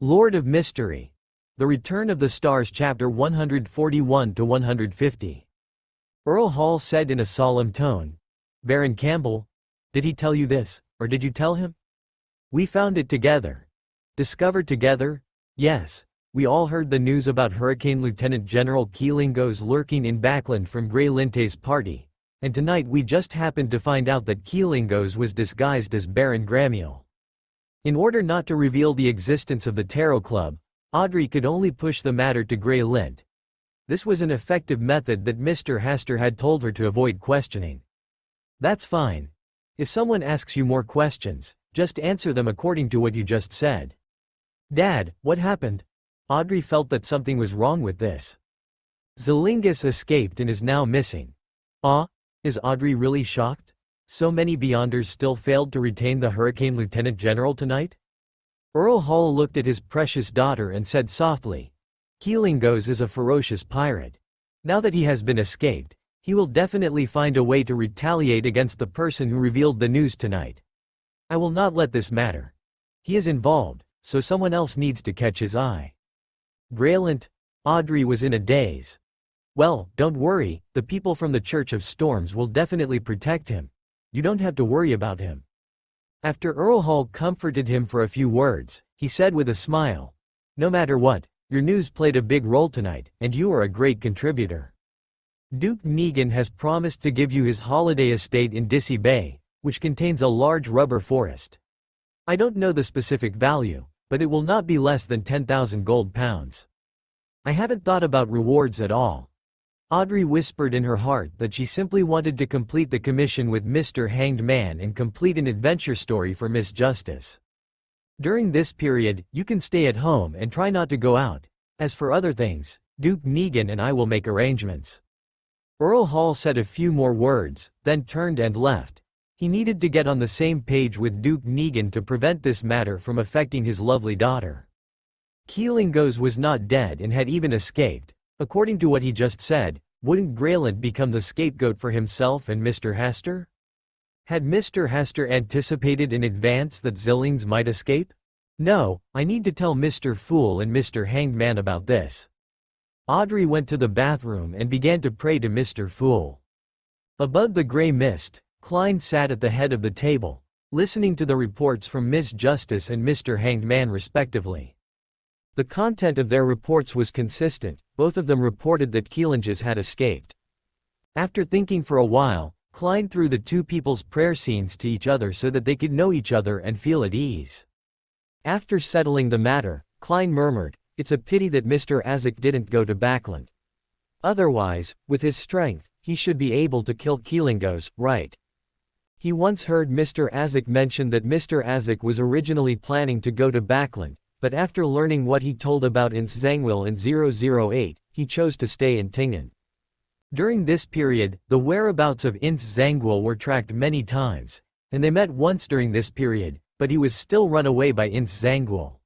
Lord of Mystery. The Return of the Stars Chapter 141 to 150. Earl Hall said in a solemn tone. Baron Campbell, did he tell you this, or did you tell him? We found it together. Discovered together? Yes. We all heard the news about Hurricane Lieutenant General Keelingos lurking in Backland from Grey Linte's party, and tonight we just happened to find out that Keelingos was disguised as Baron Gramiel. In order not to reveal the existence of the Tarot Club, Audrey could only push the matter to Grey Lint. This was an effective method that Mr. Hastur had told her to avoid questioning. That's fine. If someone asks you more questions, just answer them according to what you just said. Dad, what happened? Audrey felt that something was wrong with this. Zelingus escaped and is now missing. Is Audrey really shocked? So many Beyonders still failed to retain the Hurricane Lieutenant General tonight? Earl Hall looked at his precious daughter and said softly, Keelingos is a ferocious pirate. Now that he has been escaped, he will definitely find a way to retaliate against the person who revealed the news tonight. I will not let this matter. He is involved, so someone else needs to catch his eye. Graylint, Audrey was in a daze. Well, don't worry, the people from the Church of Storms will definitely protect him. You don't have to worry about him. After Earl Hall comforted him for a few words, he said with a smile, no matter what, your news played a big role tonight, and you are a great contributor. Duke Negan has promised to give you his holiday estate in Dissy Bay, which contains a large rubber forest. I don't know the specific value, but it will not be less than 10,000 gold pounds. I haven't thought about rewards at all. Audrey whispered in her heart that she simply wanted to complete the commission with Mr. Hanged Man and complete an adventure story for Miss Justice. During this period, you can stay at home and try not to go out. As for other things, Duke Negan and I will make arrangements. Earl Hall said a few more words, then turned and left. He needed to get on the same page with Duke Negan to prevent this matter from affecting his lovely daughter. Keelingos was not dead and had even escaped. According to what he just said, wouldn't Graylint become the scapegoat for himself and Mr. Hastur? Had Mr. Hastur anticipated in advance that Zillings might escape? No, I need to tell Mr. Fool and Mr. Hanged Man about this. Audrey went to the bathroom and began to pray to Mr. Fool. Above the grey mist, Klein sat at the head of the table, listening to the reports from Miss Justice and Mr. Hanged Man respectively. The content of their reports was consistent, both of them reported that Keelingos had escaped. After thinking for a while, Klein threw the two people's prayer scenes to each other so that they could know each other and feel at ease. After settling the matter, Klein murmured, it's a pity that Mr. Azek didn't go to Backland. Otherwise, with his strength, he should be able to kill Keelingos, right? He once heard Mr. Azek mention that Mr. Azek was originally planning to go to Backland, but after learning what he told about Ince Zangwill in 008, he chose to stay in Tingen. During this period, the whereabouts of Ince Zangwill were tracked many times, and they met once during this period, but he was still run away by Ince Zangwill.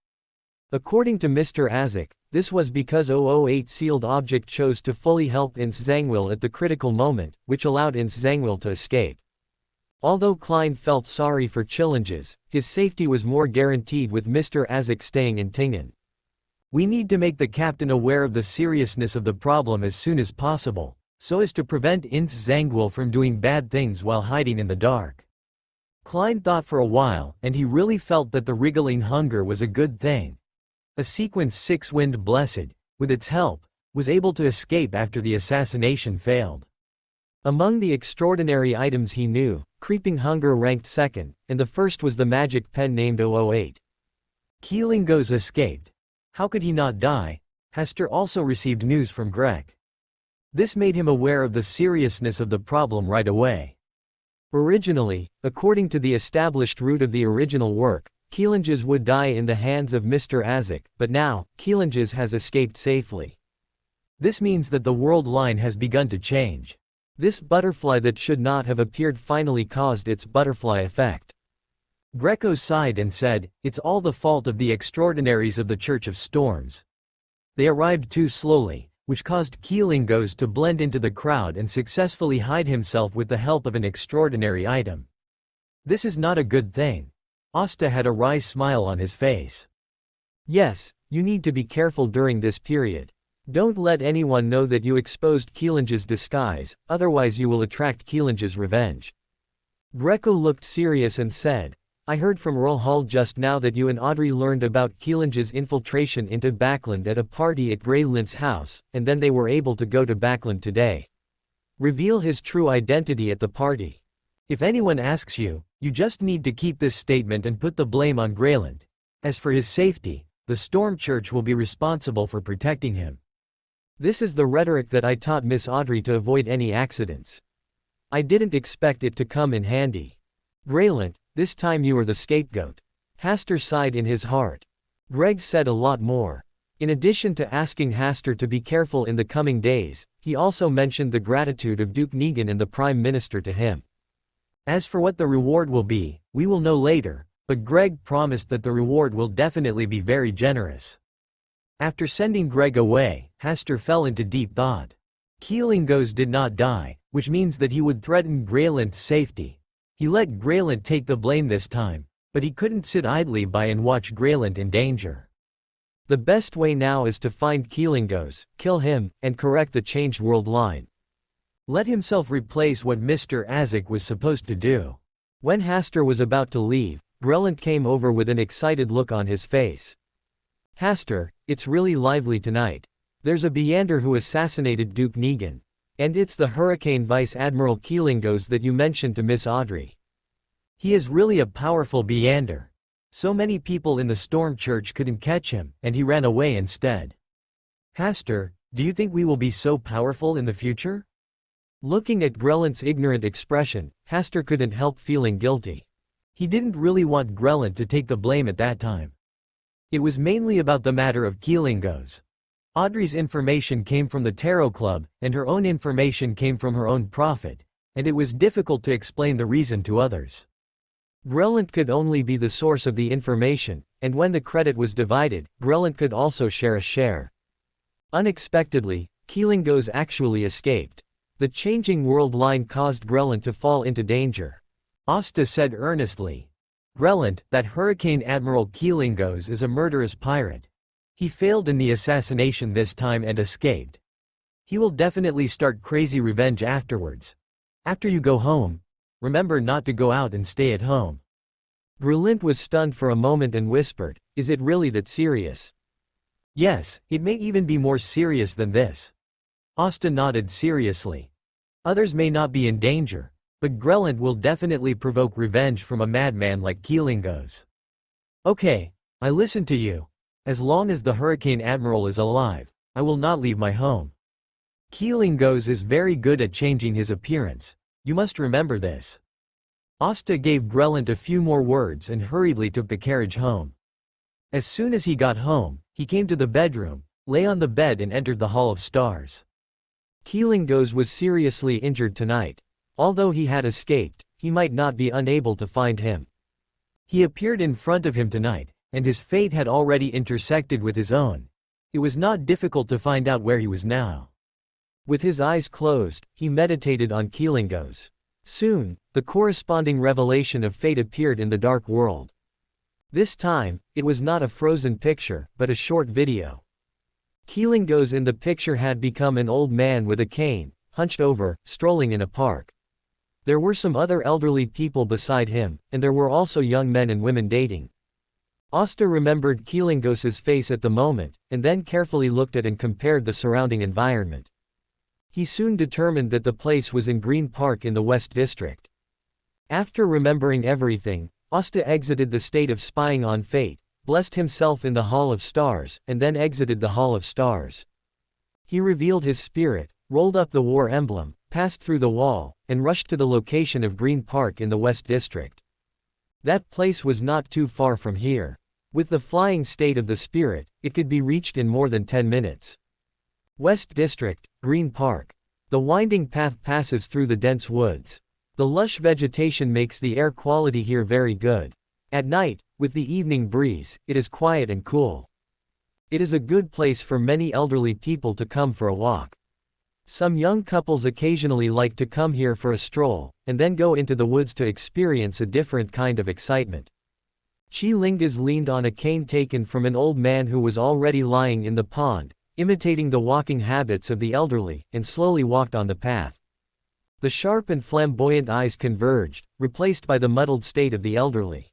According to Mr. Azek, this was because 008 sealed object chose to fully help Ince Zangwill at the critical moment, which allowed Ince Zangwill to escape. Although Klein felt sorry for Keelingos, his safety was more guaranteed with Mr. Azek staying in Tingen. We need to make the captain aware of the seriousness of the problem as soon as possible, so as to prevent Ince Zangwill from doing bad things while hiding in the dark. Klein thought for a while, and he really felt that the wriggling hunger was a good thing. A Sequence 6 Wind Blessed, with its help, was able to escape after the assassination failed. Among the extraordinary items he knew, Creeping Hunger ranked second, and the first was the magic pen named 008. Keelingos escaped. How could he not die? Hastur also received news from Grek. This made him aware of the seriousness of the problem right away. Originally, according to the established route of the original work, Keelingos would die in the hands of Mr. Azek, but now, Keelingos has escaped safely. This means that the world line has begun to change. This butterfly that should not have appeared finally caused its butterfly effect. Greco sighed and said, it's all the fault of the extraordinaries of the Church of Storms. They arrived too slowly, which caused Keelingos to blend into the crowd and successfully hide himself with the help of an extraordinary item. This is not a good thing. Asta had a wry smile on his face. Yes, you need to be careful during this period. Don't let anyone know that you exposed Keelange's disguise, otherwise you will attract Keelange's revenge. Greco looked serious and said, I heard from Earl Hall just now that you and Audrey learned about Keelange's infiltration into Backland at a party at Greylint's house, and then they were able to go to Backland today. Reveal his true identity at the party. If anyone asks you, you just need to keep this statement and put the blame on Greylind. As for his safety, the Storm Church will be responsible for protecting him. This is the rhetoric that I taught Miss Audrey to avoid any accidents. I didn't expect it to come in handy. Greylind, this time you are the scapegoat. Hastur sighed in his heart. Greg said a lot more. In addition to asking Hastur to be careful in the coming days, he also mentioned the gratitude of Duke Negan and the Prime Minister to him. As for what the reward will be, we will know later, but Greg promised that the reward will definitely be very generous. After sending Greg away, Hastur fell into deep thought. Keelingos did not die, which means that he would threaten Greylint's safety. He let Greylind take the blame this time, but he couldn't sit idly by and watch Greylind in danger. The best way now is to find Keelingos, kill him, and correct the changed world line. Let himself replace what Mr. Azek was supposed to do. When Hastur was about to leave, Greylind came over with an excited look on his face. Hastur, it's really lively tonight. There's a Beander who assassinated Duke Negan. And it's the Hurricane Vice Admiral Keelingos that you mentioned to Miss Audrey. He is really a powerful Beander. So many people in the Storm Church couldn't catch him, and he ran away instead. Hastur, do you think we will be so powerful in the future? Looking at Grelint's ignorant expression, Hastur couldn't help feeling guilty. He didn't really want Grelint to take the blame at that time. It was mainly about the matter of Keelingos. Audrey's information came from the Tarot Club, and her own information came from her own prophet, and it was difficult to explain the reason to others. Grelint could only be the source of the information, and when the credit was divided, Grelint could also share a share. Unexpectedly, Keelingos actually escaped. The changing world line caused Grelint to fall into danger. Asta said earnestly. Grelint, that Hurricane Admiral Keelingos is a murderous pirate. He failed in the assassination this time and escaped. He will definitely start crazy revenge afterwards. After you go home, remember not to go out and stay at home. Grelint was stunned for a moment and whispered, is it really that serious? Yes, it may even be more serious than this. Asta nodded seriously. Others may not be in danger, but Grelint will definitely provoke revenge from a madman like Keelingos. Okay, I listen to you. As long as the Hurricane Admiral is alive, I will not leave my home. Keelingos is very good at changing his appearance. You must remember this. Asta gave Grelint a few more words and hurriedly took the carriage home. As soon as he got home, he came to the bedroom, lay on the bed and entered the Hall of Stars. Keelingos was seriously injured tonight. Although he had escaped, he might not be unable to find him. He appeared in front of him tonight, and his fate had already intersected with his own. It was not difficult to find out where he was now. With his eyes closed, he meditated on Keelingos. Soon, the corresponding revelation of fate appeared in the dark world. This time, it was not a frozen picture, but a short video. Keelingos in the picture had become an old man with a cane, hunched over, strolling in a park. There were some other elderly people beside him, and there were also young men and women dating. Asta remembered Keelingos's face at the moment, and then carefully looked at and compared the surrounding environment. He soon determined that the place was in Green Park in the West District. After remembering everything, Asta exited the state of spying on fate, blessed himself in the Hall of Stars, and then exited the Hall of Stars. He revealed his spirit, rolled up the war emblem, passed through the wall, and rushed to the location of Green Park in the West District. That place was not too far from here. With the flying state of the spirit, it could be reached in more than 10 minutes. West District, Green Park. The winding path passes through the dense woods. The lush vegetation makes the air quality here very good. At night, with the evening breeze, it is quiet and cool. It is a good place for many elderly people to come for a walk. Some young couples occasionally like to come here for a stroll, and then go into the woods to experience a different kind of excitement. Chi-Lingas leaned on a cane taken from an old man who was already lying in the pond, imitating the walking habits of the elderly, and slowly walked on the path. The sharp and flamboyant eyes converged, replaced by the muddled state of the elderly.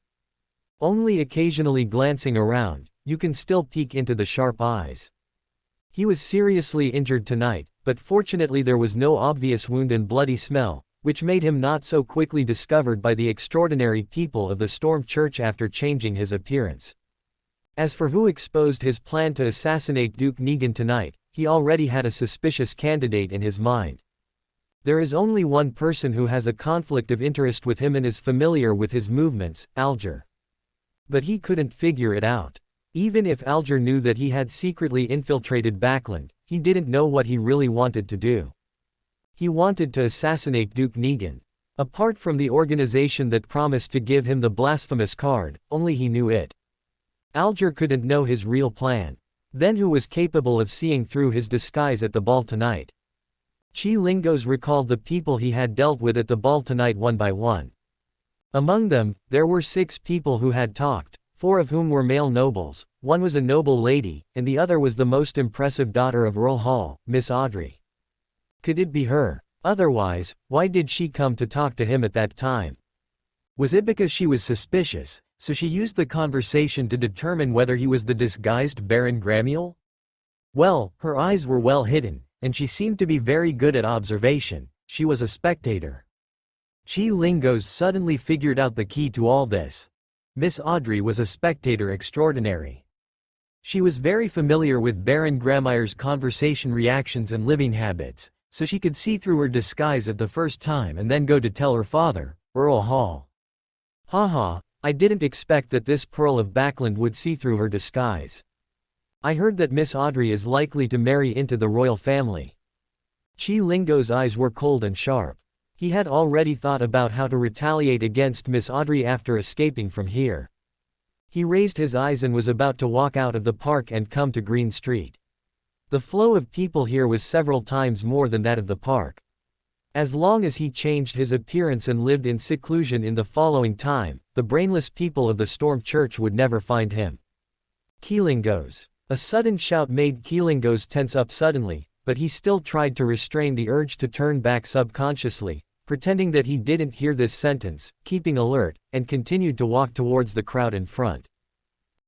Only occasionally glancing around, you can still peek into the sharp eyes. He was seriously injured tonight, but fortunately there was no obvious wound and bloody smell, which made him not so quickly discovered by the extraordinary people of the Storm Church after changing his appearance. As for who exposed his plan to assassinate Duke Negan tonight, he already had a suspicious candidate in his mind. There is only one person who has a conflict of interest with him and is familiar with his movements, Alger. But he couldn't figure it out. Even if Alger knew that he had secretly infiltrated Backland, he didn't know what he really wanted to do. He wanted to assassinate Duke Negan. Apart from the organization that promised to give him the blasphemous card, only he knew it. Alger couldn't know his real plan. Then who was capable of seeing through his disguise at the ball tonight? Chi-Lingas recalled the people he had dealt with at the ball tonight one by one. Among them, there were 6 people who had talked, 4 of whom were male nobles, 1 was a noble lady, and the other was the most impressive daughter of Earl Hall, Miss Audrey. Could it be her? Otherwise, why did she come to talk to him at that time? Was it because she was suspicious, so she used the conversation to determine whether he was the disguised Baron Gramiel? Well, her eyes were well hidden, and she seemed to be very good at observation. She was a spectator. Chi-Lingas suddenly figured out the key to all this. Miss Audrey was a spectator extraordinary. She was very familiar with Baron Gramier's conversation reactions and living habits, so she could see through her disguise at the first time and then go to tell her father, Earl Hall. Haha, I didn't expect that this Pearl of Backland would see through her disguise. I heard that Miss Audrey is likely to marry into the royal family. Chi-Lingas' eyes were cold and sharp. He had already thought about how to retaliate against Miss Audrey after escaping from here. He raised his eyes and was about to walk out of the park and come to Green Street. The flow of people here was several times more than that of the park. As long as he changed his appearance and lived in seclusion in the following time, the brainless people of the Storm Church would never find him. Chi-Lingas. A sudden shout made Chi-Lingas tense up suddenly, but he still tried to restrain the urge to turn back subconsciously, pretending that he didn't hear this sentence, keeping alert, and continued to walk towards the crowd in front.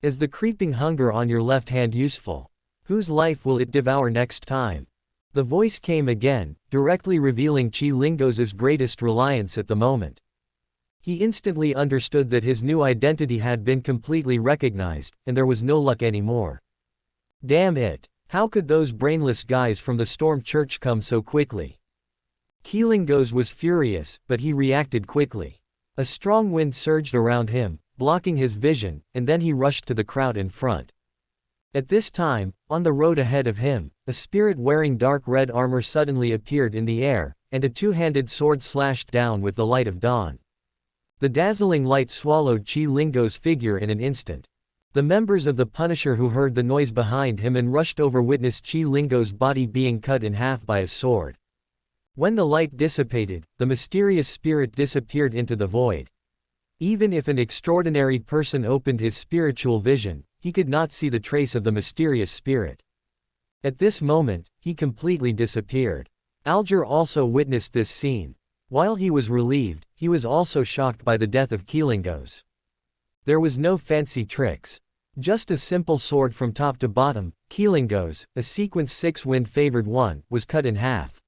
Is the creeping hunger on your left hand useful? Whose life will it devour next time? The voice came again, directly revealing Chi-Lingas' greatest reliance at the moment. He instantly understood that his new identity had been completely recognized, and there was no luck anymore. Damn it! How could those brainless guys from the Storm Church come so quickly? Chi-Lingas was furious, but he reacted quickly. A strong wind surged around him, blocking his vision, and then he rushed to the crowd in front. At this time, on the road ahead of him, a spirit wearing dark red armor suddenly appeared in the air, and a two-handed sword slashed down with the light of dawn. The dazzling light swallowed Chi-Lingas' figure in an instant. The members of the Punisher who heard the noise behind him and rushed over witnessed Chi-Lingas' body being cut in half by a sword. When the light dissipated, the mysterious spirit disappeared into the void. Even if an extraordinary person opened his spiritual vision, he could not see the trace of the mysterious spirit. At this moment, he completely disappeared. Alger also witnessed this scene. While he was relieved, he was also shocked by the death of Chi-Lingas. There was no fancy tricks. Just a simple sword from top to bottom. Chi-Lingas, a sequence 6 wind-favored one, was cut in half.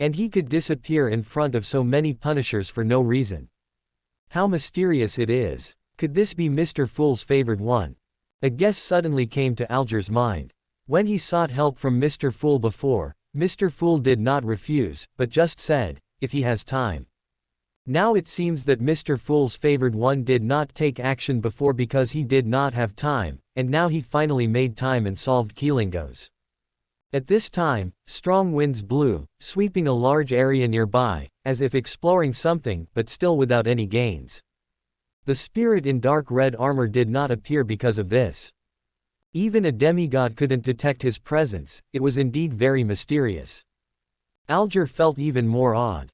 And he could disappear in front of so many Punishers for no reason. How mysterious it is. Could this be Mr. Fool's favored one? A guess suddenly came to Alger's mind. When he sought help from Mr. Fool before, Mr. Fool did not refuse, but just said, if he has time. Now it seems that Mr. Fool's favored one did not take action before because he did not have time, and now he finally made time and solved Chi-Lingas. At this time, strong winds blew, sweeping a large area nearby, as if exploring something, but still without any gains. The spirit in dark red armor did not appear because of this. Even a demigod couldn't detect his presence. It was indeed very mysterious. Alger felt even more awed.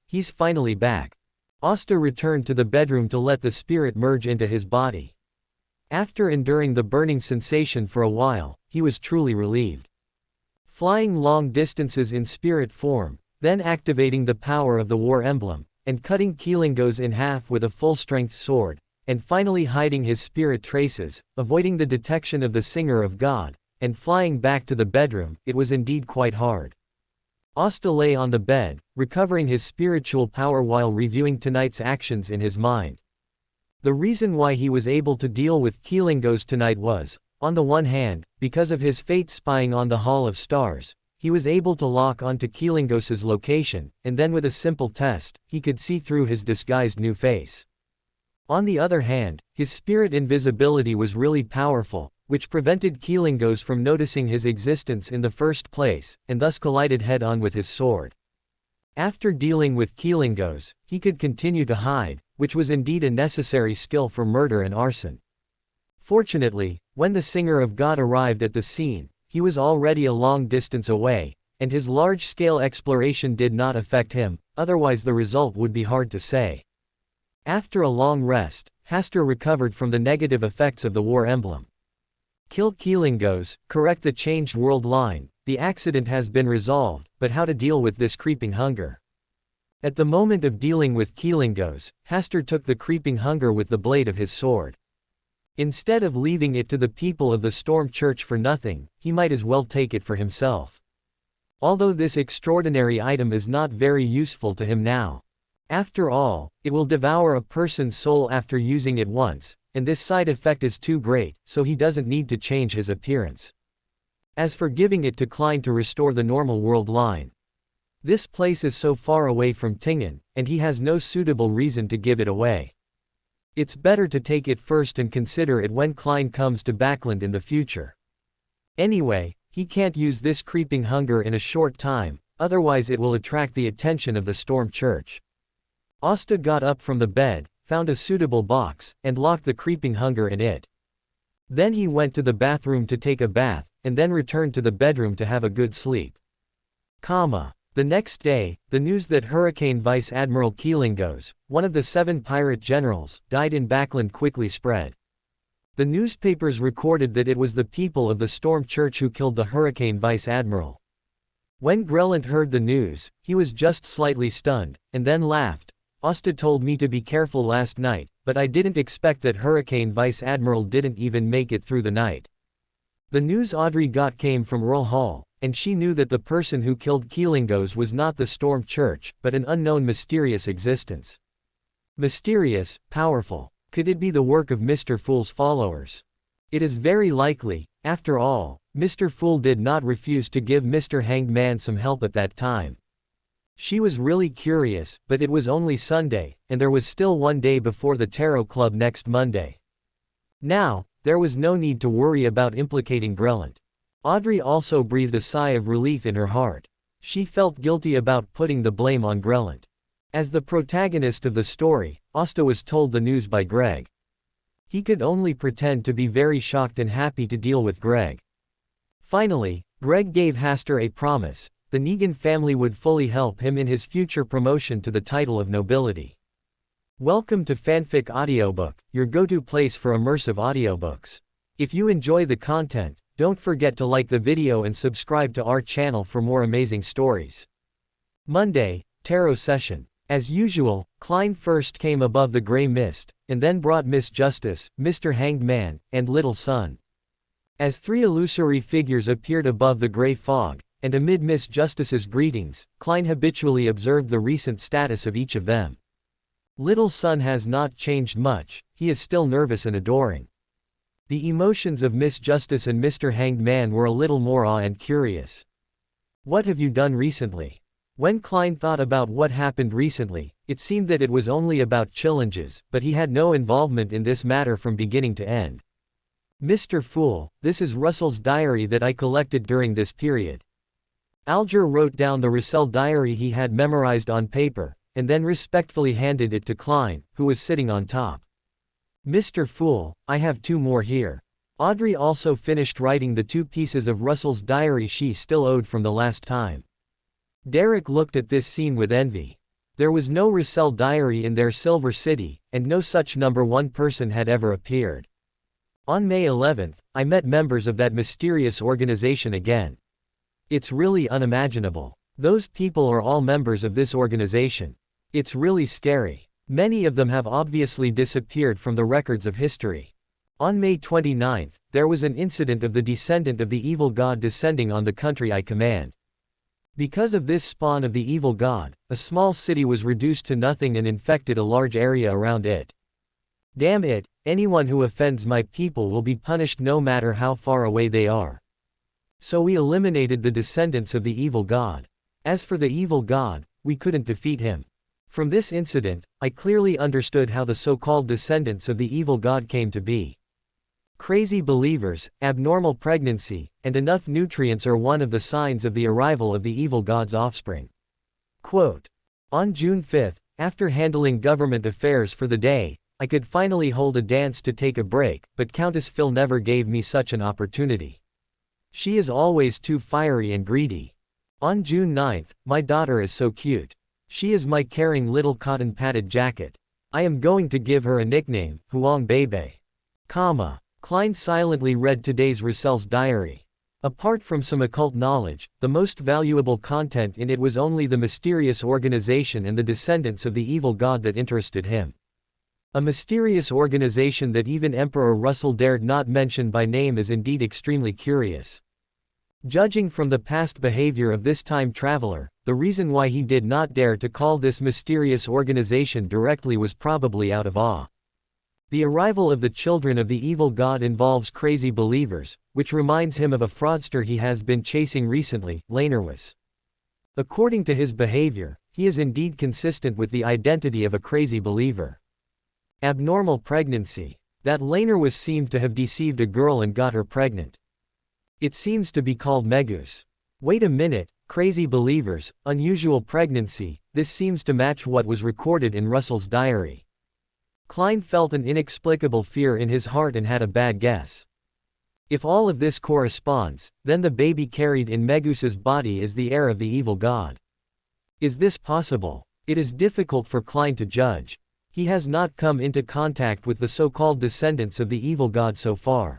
He's finally back. Asta returned to the bedroom to let the spirit merge into his body. After enduring the burning sensation for a while, he was truly relieved. Flying long distances in spirit form, then activating the power of the war emblem, and cutting Keelingos in half with a full-strength sword, and finally hiding his spirit traces, avoiding the detection of the Singer of God, and flying back to the bedroom, it was indeed quite hard. Asta lay on the bed, recovering his spiritual power while reviewing tonight's actions in his mind. The reason why he was able to deal with Keelingos tonight was, on the one hand, because of his fate spying on the Hall of Stars, he was able to lock onto Keelingos's location, and then with a simple test, he could see through his disguised new face. On the other hand, his spirit invisibility was really powerful, which prevented Keelingos from noticing his existence in the first place, and thus collided head-on with his sword. After dealing with Keelingos, he could continue to hide, which was indeed a necessary skill for murder and arson. Fortunately, when the Singer of God arrived at the scene, he was already a long distance away, and his large-scale exploration did not affect him, otherwise the result would be hard to say. After a long rest, Hasta recovered from the negative effects of the war emblem. Kill Keelingos, correct the changed world line, the accident has been resolved, but how to deal with this creeping hunger? At the moment of dealing with Keelingos, Hasta took the creeping hunger with the blade of his sword. Instead of leaving it to the people of the Storm Church for nothing, he might as well take it for himself. Although this extraordinary item is not very useful to him now. After all, it will devour a person's soul after using it once, and this side effect is too great, so he doesn't need to change his appearance. As for giving it to Klein to restore the normal world line, this place is so far away from Tingen, and he has no suitable reason to give it away. It's better to take it first and consider it when Klein comes to Backland in the future. Anyway, he can't use this creeping hunger in a short time, otherwise it will attract the attention of the Storm Church. Asta got up from the bed, found a suitable box, and locked the creeping hunger in it. Then he went to the bathroom to take a bath, and then returned to the bedroom to have a good sleep. The next day, the news that Hurricane Vice Admiral Keelingos, one of the 7 pirate generals, died in Backland quickly spread. The newspapers recorded that it was the people of the Storm Church who killed the Hurricane Vice Admiral. When Grellant heard the news, he was just slightly stunned, and then laughed. Asta told me to be careful last night, but I didn't expect that Hurricane Vice Admiral didn't even make it through the night. The news Audrey got came from Earl Hall, and she knew that the person who killed Keelingos was not the Storm Church, but an unknown mysterious existence. Mysterious, powerful. Could it be the work of Mr. Fool's followers? It is very likely. After all, Mr. Fool did not refuse to give Mr. Hanged Man some help at that time. She was really curious, but it was only Sunday, and there was still one day before the Tarot Club next Monday. Now, there was no need to worry about implicating Grellant. Audrey also breathed a sigh of relief in her heart. She felt guilty about putting the blame on Grellant. As the protagonist of the story, Asta was told the news by Greg. He could only pretend to be very shocked and happy to deal with Greg. Finally, Greg gave Hasta a promise. The Negan family would fully help him in his future promotion to the title of nobility. Welcome to Fanfic Audiobook, your go-to place for immersive audiobooks. If you enjoy the content, don't forget to like the video and subscribe to our channel for more amazing stories. Monday, Tarot Session. As usual, Klein first came above the gray mist, and then brought Miss Justice, Mr. Hanged Man, and Little Sun. As 3 illusory figures appeared above the gray fog, and amid Miss Justice's greetings, Klein habitually observed the recent status of each of them. Little Sun has not changed much, he is still nervous and adoring. The emotions of Miss Justice and Mr. Hanged Man were a little more awe and curious. What have you done recently? When Klein thought about what happened recently, it seemed that it was only about challenges, but he had no involvement in this matter from beginning to end. Mr. Fool, this is Russell's diary that I collected during this period. Alger wrote down the Russell diary he had memorized on paper, and then respectfully handed it to Klein, who was sitting on top. Mr. Fool, I have 2 more here. Audrey also finished writing the 2 pieces of Russell's diary she still owed from the last time. Derek looked at this scene with envy. There was no Russell diary in their Silver City, and no such number one person had ever appeared. On May 11th, I met members of that mysterious organization again. It's really unimaginable. Those people are all members of this organization. It's really scary. Many of them have obviously disappeared from the records of history. On May 29th, there was an incident of the descendant of the evil god descending on the country I command. Because of this spawn of the evil god, a small city was reduced to nothing and infected a large area around it. Damn it, anyone who offends my people will be punished no matter how far away they are. So we eliminated the descendants of the evil god. As for the evil god, we couldn't defeat him. From this incident, I clearly understood how the so-called descendants of the evil god came to be. Crazy believers, abnormal pregnancy, and enough nutrients are one of the signs of the arrival of the evil god's offspring. Quote, on June 5th, after handling government affairs for the day, I could finally hold a dance to take a break, but Countess Phil never gave me such an opportunity. She is always too fiery and greedy. On June 9th, my daughter is so cute. She is my caring little cotton-padded jacket. I am going to give her a nickname, Huang Bebe. Klein silently read today's Russell's diary. Apart from some occult knowledge, the most valuable content in it was only the mysterious organization and the descendants of the evil god that interested him. A mysterious organization that even Emperor Russell dared not mention by name is indeed extremely curious. Judging from the past behavior of this time traveler, the reason why he did not dare to call this mysterious organization directly was probably out of awe. The arrival of the children of the evil god involves crazy believers, which reminds him of a fraudster he has been chasing recently, Lanerwas. According to his behavior, he is indeed consistent with the identity of a crazy believer. Abnormal pregnancy. That Lanerwas seemed to have deceived a girl and got her pregnant. It seems to be called Megus. Wait a minute, crazy believers, unusual pregnancy, this seems to match what was recorded in Russell's diary. Klein felt an inexplicable fear in his heart and had a bad guess. If all of this corresponds, then the baby carried in Megus's body is the heir of the evil god. Is this possible? It is difficult for Klein to judge. He has not come into contact with the so-called descendants of the evil god so far.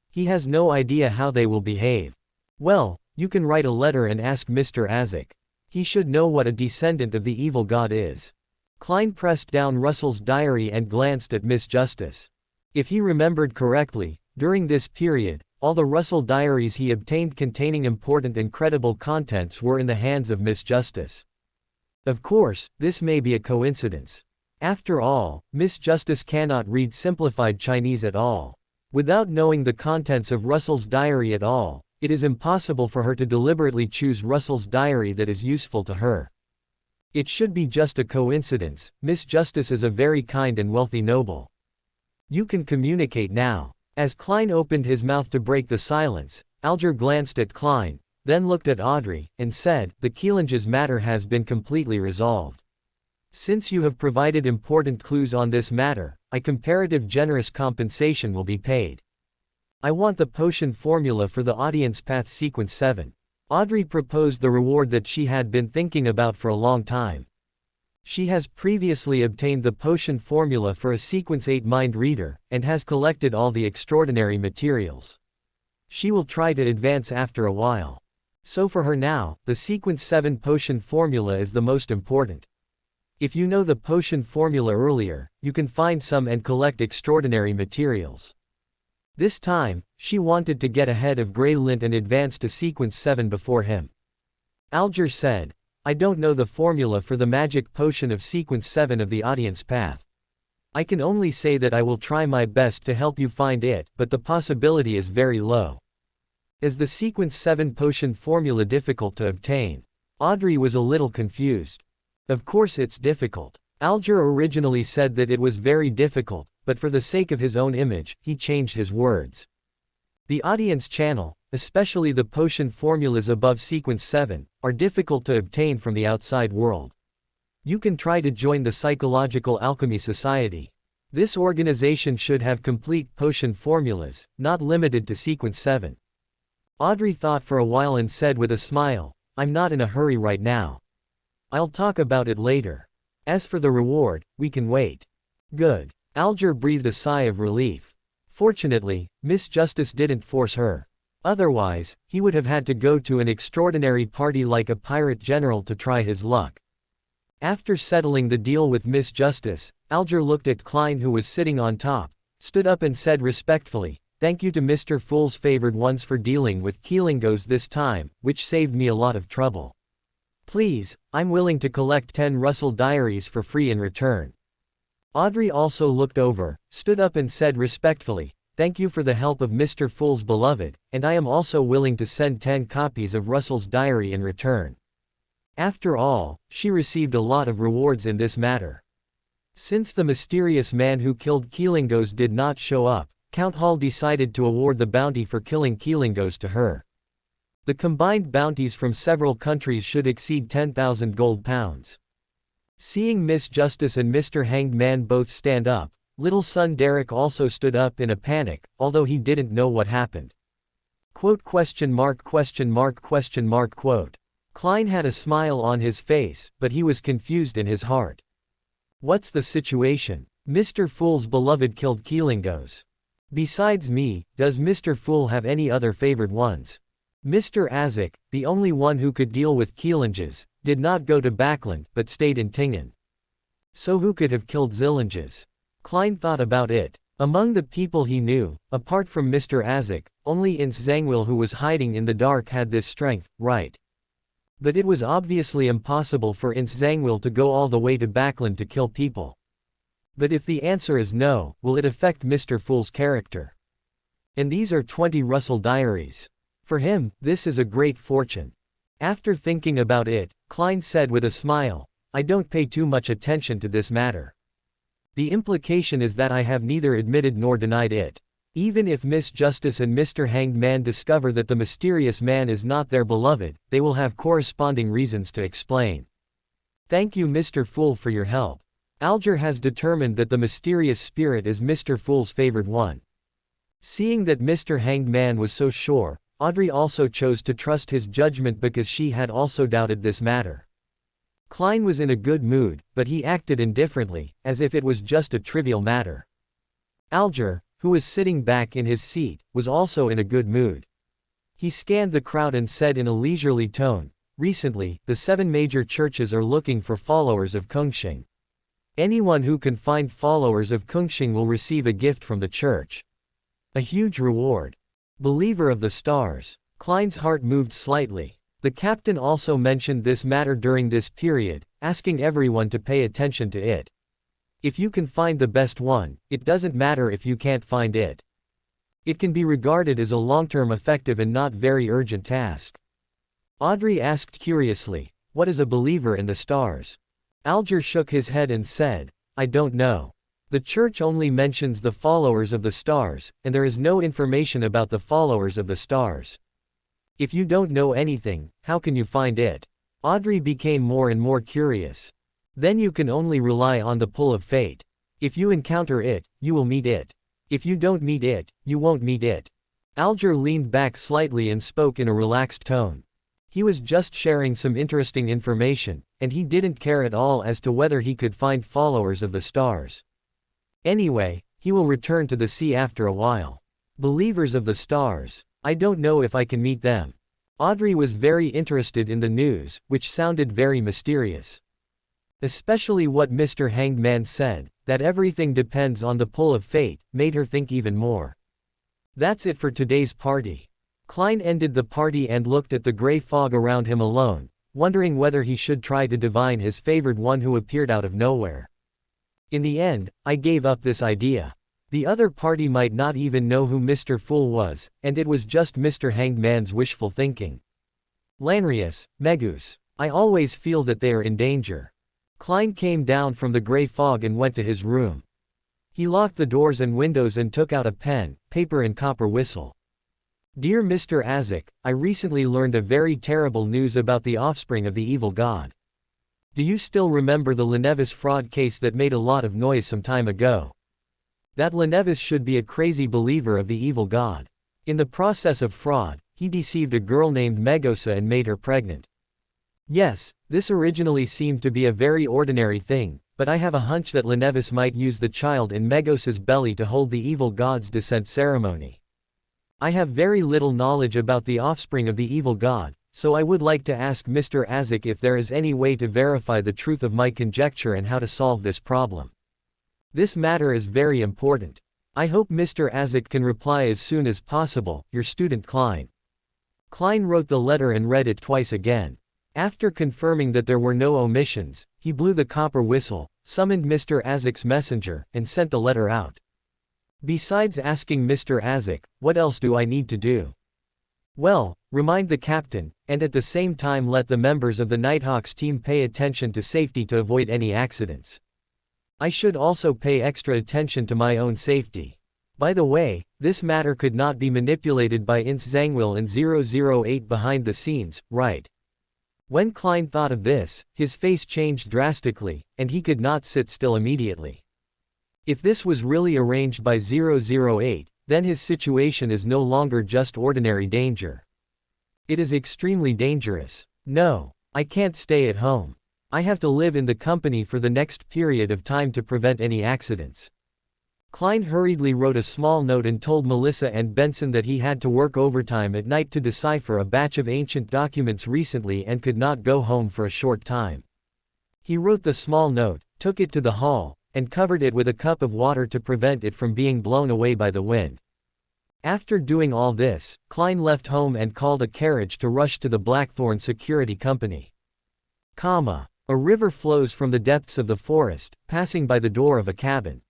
He has no idea how they will behave. Well, you can write a letter and ask Mr. Azek. He should know what a descendant of the evil god is. Klein pressed down Russell's diary and glanced at Miss Justice. If he remembered correctly, during this period, all the Russell diaries he obtained containing important and credible contents were in the hands of Miss Justice. Of course, this may be a coincidence. After all, Miss Justice cannot read simplified Chinese at all. Without knowing the contents of Russell's diary at all, it is impossible for her to deliberately choose Russell's diary that is useful to her. It should be just a coincidence. Miss Justice is a very kind and wealthy noble. You can communicate now. As Klein opened his mouth to break the silence, Alger glanced at Klein, then looked at Audrey, and said, the Keelinge's matter has been completely resolved. Since you have provided important clues on this matter, a comparative generous compensation will be paid. I want the potion formula for the audience path sequence 7. Audrey proposed the reward that she had been thinking about for a long time. She has previously obtained the potion formula for a sequence 8 mind reader, and has collected all the extraordinary materials. She will try to advance after a while. So for her now, the sequence 7 potion formula is the most important. If you know the potion formula earlier, you can find some and collect extraordinary materials. This time, she wanted to get ahead of Grey Lint and advance to sequence 7 before him. Alger said, I don't know the formula for the magic potion of sequence 7 of the audience path. I can only say that I will try my best to help you find it, but the possibility is very low. Is the sequence 7 potion formula difficult to obtain? Audrey was a little confused. Of course it's difficult. Alger originally said that it was very difficult, but for the sake of his own image, he changed his words. The audience channel, especially the potion formulas above sequence 7, are difficult to obtain from the outside world. You can try to join the Psychological Alchemy Society. This organization should have complete potion formulas, not limited to sequence 7. Audrey thought for a while and said with a smile, I'm not in a hurry right now. I'll talk about it later. As for the reward, we can wait. Good. Alger breathed a sigh of relief. Fortunately, Miss Justice didn't force her. Otherwise, he would have had to go to an extraordinary party like a pirate general to try his luck. After settling the deal with Miss Justice, Alger looked at Klein, who was sitting on top, stood up and said respectfully, "Thank you to Mr. Fool's favored ones for dealing with Keelingos this time, which saved me a lot of trouble. Please, I'm willing to collect 10 Russell diaries for free in return." Audrey also looked over, stood up and said respectfully, "Thank you for the help of Mr. Fool's beloved, and I am also willing to send 10 copies of Russell's diary in return." After all, she received a lot of rewards in this matter. Since the mysterious man who killed Keelingos did not show up, Count Hall decided to award the bounty for killing Keelingos to her. The combined bounties from several countries should exceed 10,000 gold pounds. Seeing Miss Justice and Mr. Hanged Man both stand up, little son Derek also stood up in a panic, although he didn't know what happened. Quote question mark question mark question mark quote. Klein had a smile on his face, but he was confused in his heart. What's the situation? Mr. Fool's beloved killed Keelingos. Besides me, does Mr. Fool have any other favored ones? Mr. Azek, the only one who could deal with Keelinges, did not go to Backland but stayed in Tingen. So who could have killed Zillinges? Klein thought about it. Among the people he knew, apart from Mr. Azek, only Ince Zangwill, who was hiding in the dark, had this strength, right? But it was obviously impossible for Ince Zangwill to go all the way to Backland to kill people. But if the answer is no, will it affect Mr. Fool's character? And these are 20 Russell diaries. For him, this is a great fortune. After thinking about it, Klein said with a smile, "I don't pay too much attention to this matter. The implication is that I have neither admitted nor denied it. Even if Miss Justice and Mr. Hanged Man discover that the mysterious man is not their beloved, they will have corresponding reasons to explain. Thank you, Mr. Fool, for your help. Alger has determined that the mysterious spirit is Mr. Fool's favored one." Seeing that Mr. Hanged Man was so sure, Audrey also chose to trust his judgment because she had also doubted this matter. Klein was in a good mood, but he acted indifferently, as if it was just a trivial matter. Alger, who was sitting back in his seat, was also in a good mood. He scanned the crowd and said in a leisurely tone, "Recently, the 7 major churches are looking for followers of Kungshing. Anyone who can find followers of Kungshing will receive a gift from the church. A huge reward. Believer of the stars." Klein's heart moved slightly. The captain also mentioned this matter during this period, asking everyone to pay attention to it. If you can find the best one, it doesn't matter if you can't find it. It can be regarded as a long-term effective and not very urgent task. Audrey asked curiously, "What is a believer in the stars?" Alger shook his head and said, "I don't know. The church only mentions the followers of the stars, and there is no information about the followers of the stars. If you don't know anything, how can you find it?" Audrey became more and more curious. "Then you can only rely on the pull of fate. If you encounter it, you will meet it. If you don't meet it, you won't meet it." Alger leaned back slightly and spoke in a relaxed tone. He was just sharing some interesting information, and he didn't care at all as to whether he could find followers of the stars. Anyway, he will return to the sea after a while. Believers of the stars. I don't know if I can meet them. Audrey was very interested in the news, which sounded very mysterious. Especially what Mr. Hanged Man said, that everything depends on the pull of fate, made her think even more. That's it for today's party. Klein ended the party and looked at the gray fog around him alone, wondering whether he should try to divine his favored one who appeared out of nowhere. In the end, I gave up this idea. The other party might not even know who Mr. Fool was, and it was just Mr. Hanged Man's wishful thinking. Lanrius, Megus. I always feel that they are in danger. Klein came down from the gray fog and went to his room. He locked the doors and windows and took out a pen, paper and copper whistle. "Dear Mr. Azek, I recently learned a very terrible news about the offspring of the evil god. Do you still remember the Lenevis fraud case that made a lot of noise some time ago? That Lenevis should be a crazy believer of the evil god. In the process of fraud, he deceived a girl named Megosa and made her pregnant. Yes, this originally seemed to be a very ordinary thing, but I have a hunch that Lenevis might use the child in Megos's belly to hold the evil god's descent ceremony. I have very little knowledge about the offspring of the evil god, so I would like to ask Mr. Azik if there is any way to verify the truth of my conjecture and how to solve this problem. This matter is very important. I hope Mr. Azik can reply as soon as possible. Your student Klein. Klein wrote the letter and read it twice again. After confirming that there were no omissions, he blew the copper whistle, summoned Mr. Azik's messenger, and sent the letter out. Besides asking Mr. Azik, what else do I need to do? Well, remind the captain, and at the same time let the members of the Nighthawks team pay attention to safety to avoid any accidents. I should also pay extra attention to my own safety. By the way, this matter could not be manipulated by Ince Zangwill and 008 behind the scenes, right? When Klein thought of this, his face changed drastically, and he could not sit still immediately. If this was really arranged by 008, then his situation is no longer just ordinary danger. It is extremely dangerous. No, I can't stay at home. I have to live in the company for the next period of time to prevent any accidents. Klein hurriedly wrote a small note and told Melissa and Benson that he had to work overtime at night to decipher a batch of ancient documents recently and could not go home for a short time. He wrote the small note, took it to the hall, and covered it with a cup of water to prevent it from being blown away by the wind. After doing all this, Klein left home and called a carriage to rush to the Blackthorn Security Company. A river flows from the depths of the forest, passing by the door of a cabin.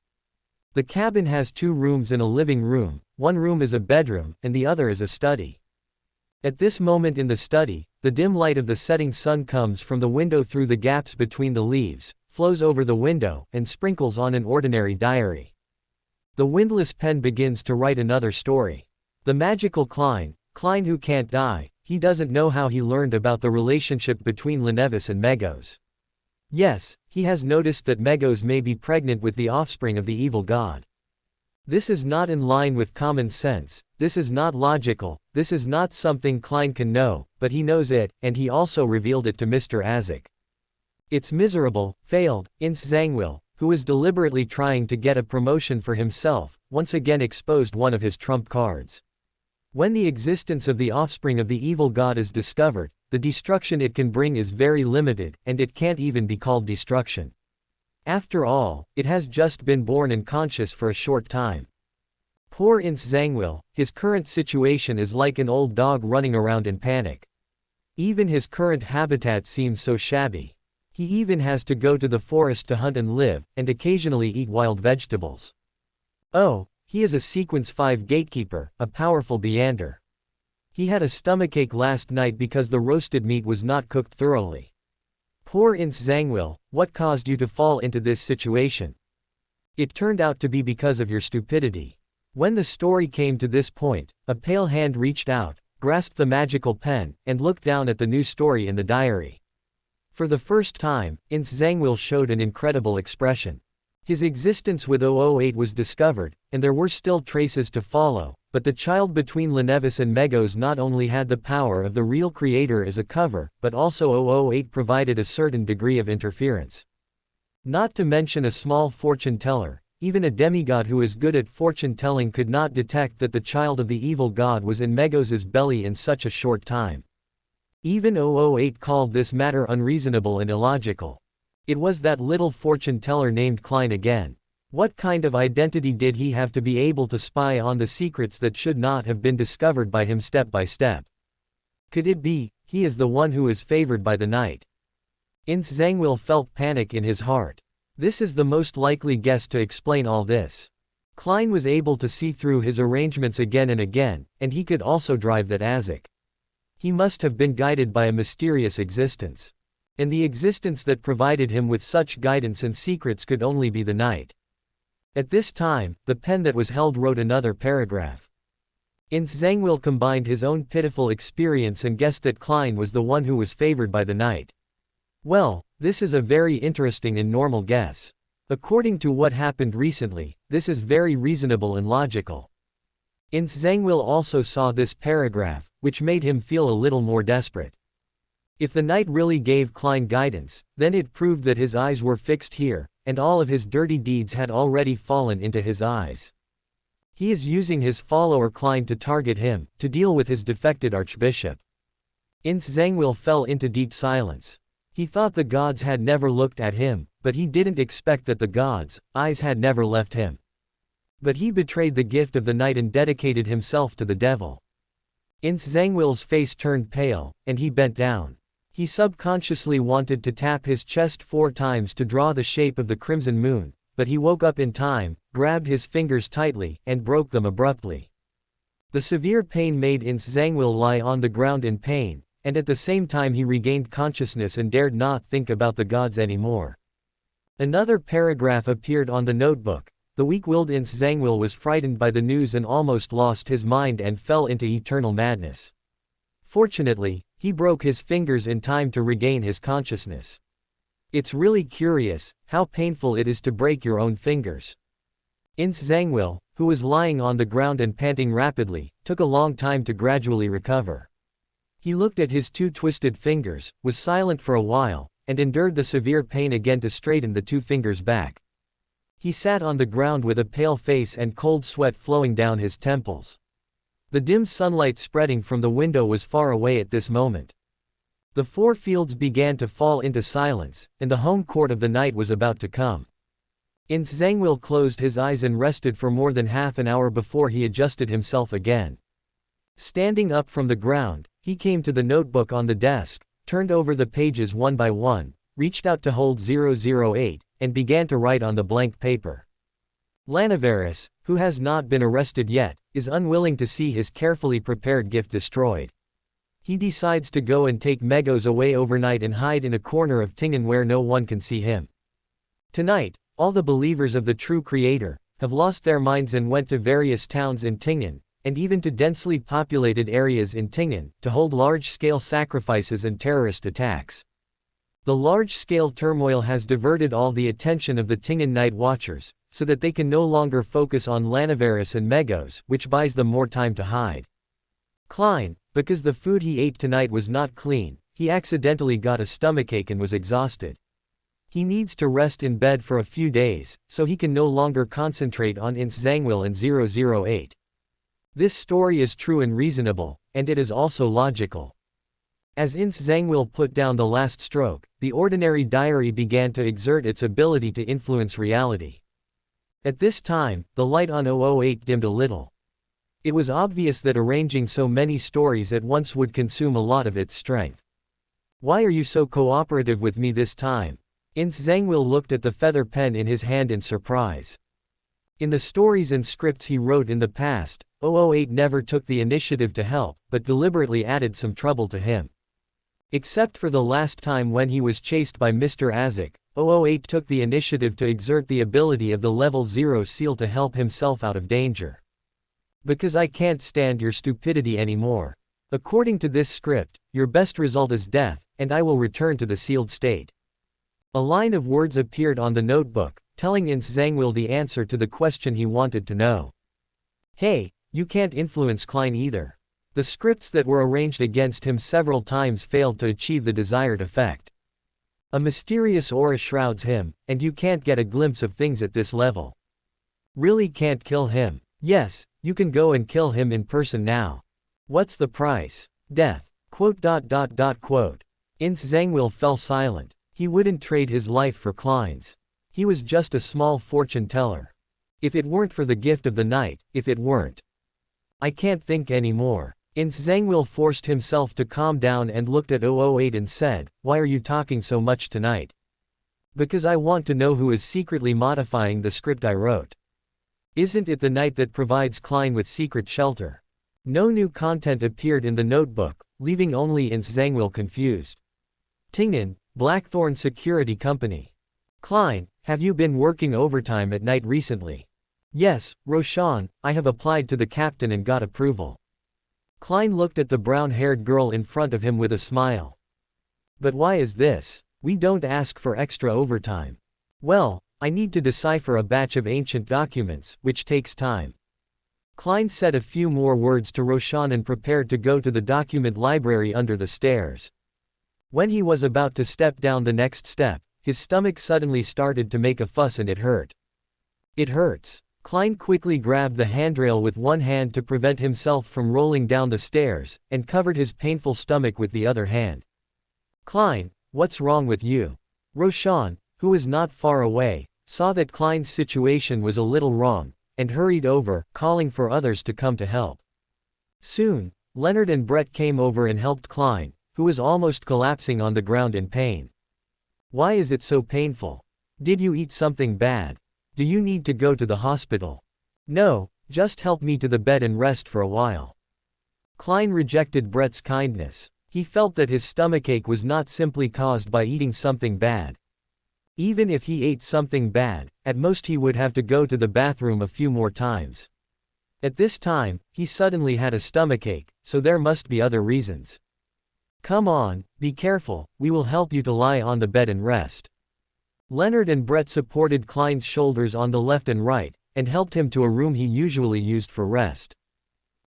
The cabin has 2 rooms and a living room, one room is a bedroom, and the other is a study. At this moment in the study, the dim light of the setting sun comes from the window through the gaps between the leaves, flows over the window, and sprinkles on an ordinary diary. The windless pen begins to write another story. The magical Klein who can't die, he doesn't know how he learned about the relationship between Lenevis and Megos. Yes, he has noticed that Megos may be pregnant with the offspring of the evil god. This is not in line with common sense, this is not logical, this is not something Klein can know, but he knows it, and he also revealed it to Mr. Azik. It's miserable, failed, Ince Zangwill, who is deliberately trying to get a promotion for himself, once again exposed one of his trump cards. When the existence of the offspring of the evil god is discovered, the destruction it can bring is very limited, and it can't even be called destruction. After all, it has just been born and conscious for a short time. Poor Ince Zangwill, his current situation is like an old dog running around in panic. Even his current habitat seems so shabby. He even has to go to the forest to hunt and live, and occasionally eat wild vegetables. Oh, he is a Sequence 5 gatekeeper, a powerful Beander. He had a stomachache last night because the roasted meat was not cooked thoroughly. Poor Ince Zangwill, what caused you to fall into this situation? It turned out to be because of your stupidity. When the story came to this point, a pale hand reached out, grasped the magical pen, and looked down at the new story in the diary. For the first time, Ince Zangwill showed an incredible expression. His existence with 008 was discovered, and there were still traces to follow, but the child between Lenevis and Megos not only had the power of the real creator as a cover, but also 008 provided a certain degree of interference. Not to mention a small fortune teller, even a demigod who is good at fortune telling could not detect that the child of the evil god was in Megos's belly in such a short time. Even 008 called this matter unreasonable and illogical. It was that little fortune teller named Klein again. What kind of identity did he have to be able to spy on the secrets that should not have been discovered by him step by step? Could it be, he is the one who is favored by the night? Ince Zangwill felt panic in his heart. This is the most likely guess to explain all this. Klein was able to see through his arrangements again and again, and he could also drive that Azik. He must have been guided by a mysterious existence. And the existence that provided him with such guidance and secrets could only be the night. At this time, the pen that was held wrote another paragraph. Ince Zangwill combined his own pitiful experience and guessed that Klein was the one who was favored by the night. Well, this is a very interesting and normal guess. According to what happened recently, this is very reasonable and logical. Ince Zangwill also saw this paragraph, which made him feel a little more desperate. If the knight really gave Klein guidance, then it proved that his eyes were fixed here, and all of his dirty deeds had already fallen into his eyes. He is using his follower Klein to target him, to deal with his defected archbishop. Ince Zangwill fell into deep silence. He thought the gods had never looked at him, but he didn't expect that the gods' eyes had never left him. But he betrayed the gift of the night and dedicated himself to the devil. Ince Zangwill's face turned pale, and he bent down. He subconsciously wanted to tap his chest 4 times to draw the shape of the crimson moon, but he woke up in time, grabbed his fingers tightly, and broke them abruptly. The severe pain made Ince Zangwill lie on the ground in pain, and at the same time he regained consciousness and dared not think about the gods anymore. Another paragraph appeared on the notebook. The weak-willed Ince Zangwill was frightened by the news and almost lost his mind and fell into eternal madness. Fortunately, he broke his fingers in time to regain his consciousness. It's really curious how painful it is to break your own fingers. Ince Zangwill, who was lying on the ground and panting rapidly, took a long time to gradually recover. He looked at his 2 twisted fingers, was silent for a while, and endured the severe pain again to straighten the 2 fingers back. He sat on the ground with a pale face and cold sweat flowing down his temples. The dim sunlight spreading from the window was far away at this moment. The 4 fields began to fall into silence, and the home court of the night was about to come. Ince Zangwill closed his eyes and rested for more than half an hour before he adjusted himself again. Standing up from the ground, he came to the notebook on the desk, turned over the pages one by one, reached out to hold 008, and began to write on the blank paper. Lanavarus, who has not been arrested yet, is unwilling to see his carefully prepared gift destroyed. He decides to go and take Megos away overnight and hide in a corner of Tingen where no one can see him. Tonight, all the believers of the true Creator have lost their minds and went to various towns in Tingen, and even to densely populated areas in Tingen, to hold large-scale sacrifices and terrorist attacks. The large-scale turmoil has diverted all the attention of the Tingen Night Watchers, so that they can no longer focus on Lanavarus and Megos, which buys them more time to hide. Klein, because the food he ate tonight was not clean, he accidentally got a stomachache and was exhausted. He needs to rest in bed for a few days, so he can no longer concentrate on Ince Zangwill and 008. This story is true and reasonable, and it is also logical. As Ince Zangwill put down the last stroke, the ordinary diary began to exert its ability to influence reality. At this time, the light on 008 dimmed a little. It was obvious that arranging so many stories at once would consume a lot of its strength. Why are you so cooperative with me this time? Ince Zangwill looked at the feather pen in his hand in surprise. In the stories and scripts he wrote in the past, 008 never took the initiative to help, but deliberately added some trouble to him. Except for the last time when he was chased by Mr. Azek, 008 took the initiative to exert the ability of the Level 0 seal to help himself out of danger. Because I can't stand your stupidity anymore. According to this script, your best result is death, and I will return to the sealed state. A line of words appeared on the notebook, telling Ince Zangwill the answer to the question he wanted to know. Hey, you can't influence Klein either. The scripts that were arranged against him several times failed to achieve the desired effect. A mysterious aura shrouds him, and you can't get a glimpse of things at this level. Really can't kill him. Yes, you can go and kill him in person now. What's the price? Death. Quote. Ince Zangwill fell silent. He wouldn't trade his life for Klein's. He was just a small fortune teller. If it weren't for the gift of the night, if it weren't. I can't think anymore. Ince Zangwill forced himself to calm down and looked at 008 and said, why are you talking so much tonight? Because I want to know who is secretly modifying the script I wrote. Isn't it the night that provides Klein with secret shelter? No new content appeared in the notebook, leaving only Ince Zangwill confused. Tingen, Blackthorn Security Company. Klein, have you been working overtime at night recently? Yes, Roshan, I have applied to the captain and got approval. Klein looked at the brown-haired girl in front of him with a smile. But why is this? We don't ask for extra overtime. Well, I need to decipher a batch of ancient documents, which takes time. Klein said a few more words to Roshan and prepared to go to the document library under the stairs. When he was about to step down the next step, his stomach suddenly started to make a fuss and it hurt. It hurts. Klein quickly grabbed the handrail with one hand to prevent himself from rolling down the stairs, and covered his painful stomach with the other hand. Klein, what's wrong with you? Roshan, who was not far away, saw that Klein's situation was a little wrong, and hurried over, calling for others to come to help. Soon, Leonard and Brett came over and helped Klein, who was almost collapsing on the ground in pain. Why is it so painful? Did you eat something bad? Do you need to go to the hospital? No, just help me to the bed and rest for a while. Klein rejected Brett's kindness. He felt that his stomachache was not simply caused by eating something bad. Even if he ate something bad, at most he would have to go to the bathroom a few more times. At this time, he suddenly had a stomachache, so there must be other reasons. Come on, be careful, we will help you to lie on the bed and rest. Leonard and Brett supported Klein's shoulders on the left and right, and helped him to a room he usually used for rest.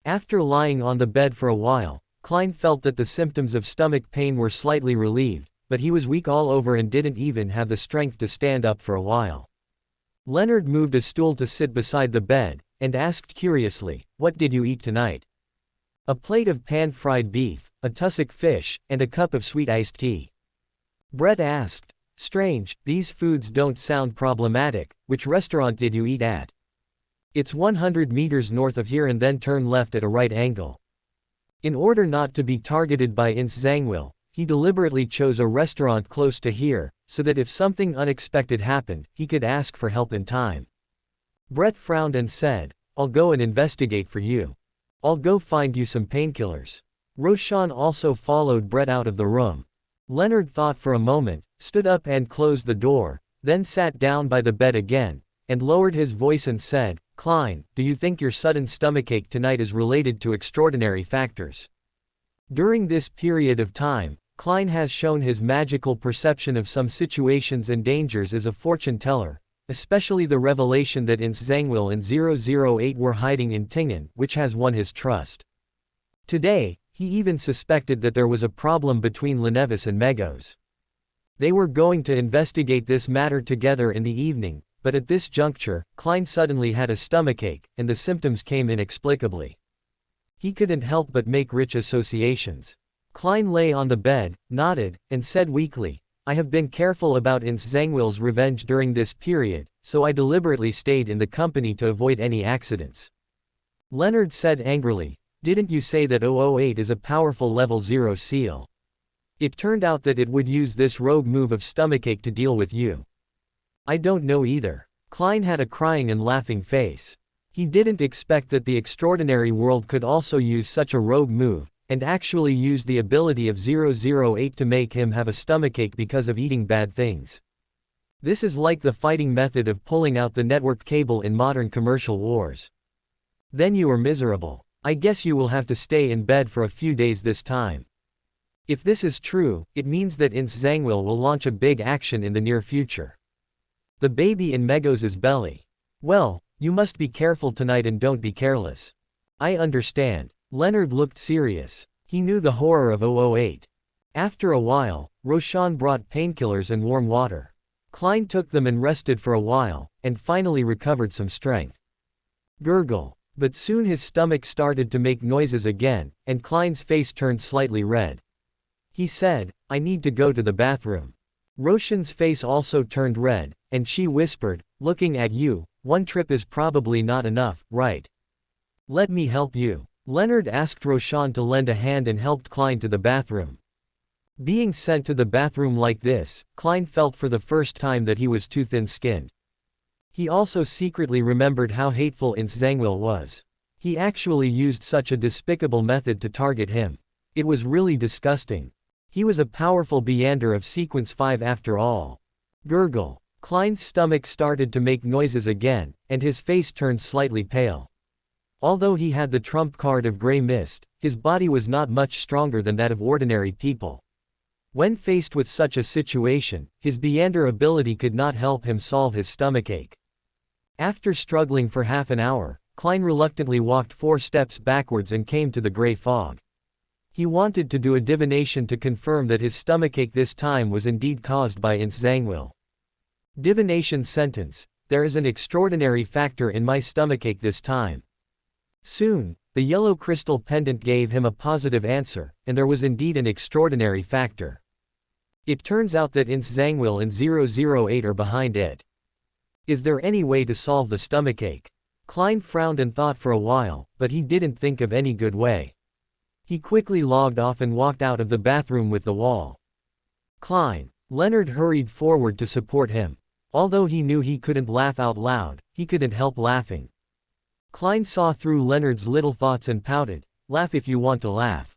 After lying on the bed for a while, Klein felt that the symptoms of stomach pain were slightly relieved, but he was weak all over and didn't even have the strength to stand up for a while. Leonard moved a stool to sit beside the bed, and asked curiously, "What did you eat tonight?" "A plate of pan-fried beef, a tussock fish, and a cup of sweet iced tea." Brett asked, "Strange, these foods don't sound problematic. Which restaurant did you eat at?" "It's 100 meters north of here and then turn left at a right angle." In order not to be targeted by Ince Zangwill, he deliberately chose a restaurant close to here, so that if something unexpected happened, he could ask for help in time. Brett frowned and said, "I'll go and investigate for you. I'll go find you some painkillers." Roshan also followed Brett out of the room. Leonard thought for a moment, stood up and closed the door, then sat down by the bed again, and lowered his voice and said, "Klein, do you think your sudden stomachache tonight is related to extraordinary factors?" During this period of time, Klein has shown his magical perception of some situations and dangers as a fortune teller, especially the revelation that Ince Zangwill and 008 were hiding in Tingen, which has won his trust. Today, he even suspected that there was a problem between Lenevis and Megos. They were going to investigate this matter together in the evening, but at this juncture, Klein suddenly had a stomachache, and the symptoms came inexplicably. He couldn't help but make rich associations. Klein lay on the bed, nodded, and said weakly, "I have been careful about Ince Zangwill's revenge during this period, so I deliberately stayed in the company to avoid any accidents." Leonard said angrily, "Didn't you say that 008 is a powerful level 0 seal? It turned out that it would use this rogue move of stomachache to deal with you." "I don't know either." Klein had a crying and laughing face. He didn't expect that the extraordinary world could also use such a rogue move, and actually use the ability of 008 to make him have a stomachache because of eating bad things. This is like the fighting method of pulling out the network cable in modern commercial wars. Then you are miserable. I guess you will have to stay in bed for a few days this time. If this is true, it means that Ince Zangwill will launch a big action in the near future. The baby in Megos' belly. Well, you must be careful tonight and don't be careless. I understand. Leonard looked serious. He knew the horror of 008. After a while, Roshan brought painkillers and warm water. Klein took them and rested for a while, and finally recovered some strength. Gurgle. But soon his stomach started to make noises again, and Klein's face turned slightly red. He said, "I need to go to the bathroom." Roshan's face also turned red, and she whispered, "Looking at you, one trip is probably not enough, right? Let me help you." Leonard asked Roshan to lend a hand and helped Klein to the bathroom. Being sent to the bathroom like this, Klein felt for the first time that he was too thin-skinned. He also secretly remembered how hateful Ince Zangwill was. He actually used such a despicable method to target him. It was really disgusting. He was a powerful Beander of Sequence 5 after all. Gurgle. Klein's stomach started to make noises again, and his face turned slightly pale. Although he had the trump card of gray mist, his body was not much stronger than that of ordinary people. When faced with such a situation, his Beander ability could not help him solve his stomachache. After struggling for half an hour, Klein reluctantly walked 4 steps backwards and came to the gray fog. He wanted to do a divination to confirm that his stomachache this time was indeed caused by Inszangwil. Divination sentence: there is an extraordinary factor in my stomachache this time. Soon, the yellow crystal pendant gave him a positive answer, and there was indeed an extraordinary factor. It turns out that Inszangwil and 008 are behind it. Is there any way to solve the stomachache? Klein frowned and thought for a while, but he didn't think of any good way. He quickly logged off and walked out of the bathroom with the wall. Klein. Leonard hurried forward to support him. Although he knew he couldn't laugh out loud, he couldn't help laughing. Klein saw through Leonard's little thoughts and pouted, "Laugh if you want to laugh.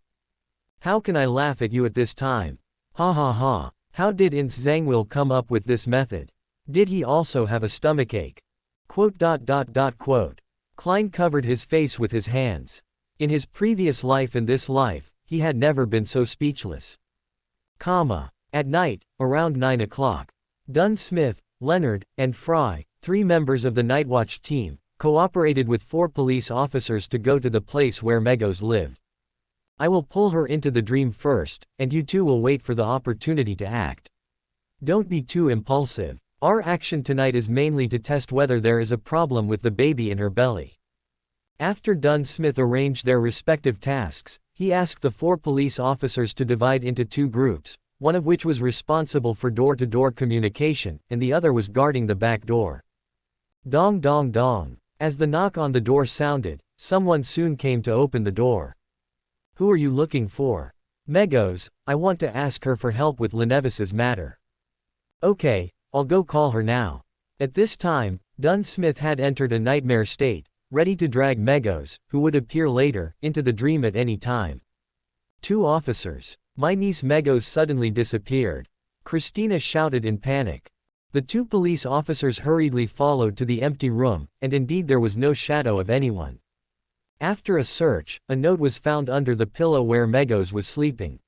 How can I laugh at you at this time? Ha ha ha. How did Inszangwil come up with this method? Did he also have a stomachache?" Klein covered his face with his hands. In his previous life and this life, he had never been so speechless. At night, around 9 o'clock, Dunn Smith, Leonard, and Fry, 3 members of the Nightwatch team, cooperated with 4 police officers to go to the place where Megos lived. "I will pull her into the dream first, and you two will wait for the opportunity to act. Don't be too impulsive. Our action tonight is mainly to test whether there is a problem with the baby in her belly." After Dunn Smith arranged their respective tasks, he asked the 4 police officers to divide into 2 groups, one of which was responsible for door-to-door communication, and the other was guarding the back door. Dong dong dong. As the knock on the door sounded, someone soon came to open the door. "Who are you looking for?" "Megos, I want to ask her for help with Lenevis's matter." "Okay, I'll go call her now." At this time, Dunn Smith had entered a nightmare state, ready to drag Megos, who would appear later, into the dream at any time. 2 officers. "My niece Megos suddenly disappeared," Christina shouted in panic. The 2 police officers hurriedly followed to the empty room, and indeed there was no shadow of anyone. After a search, a note was found under the pillow where Megos was sleeping.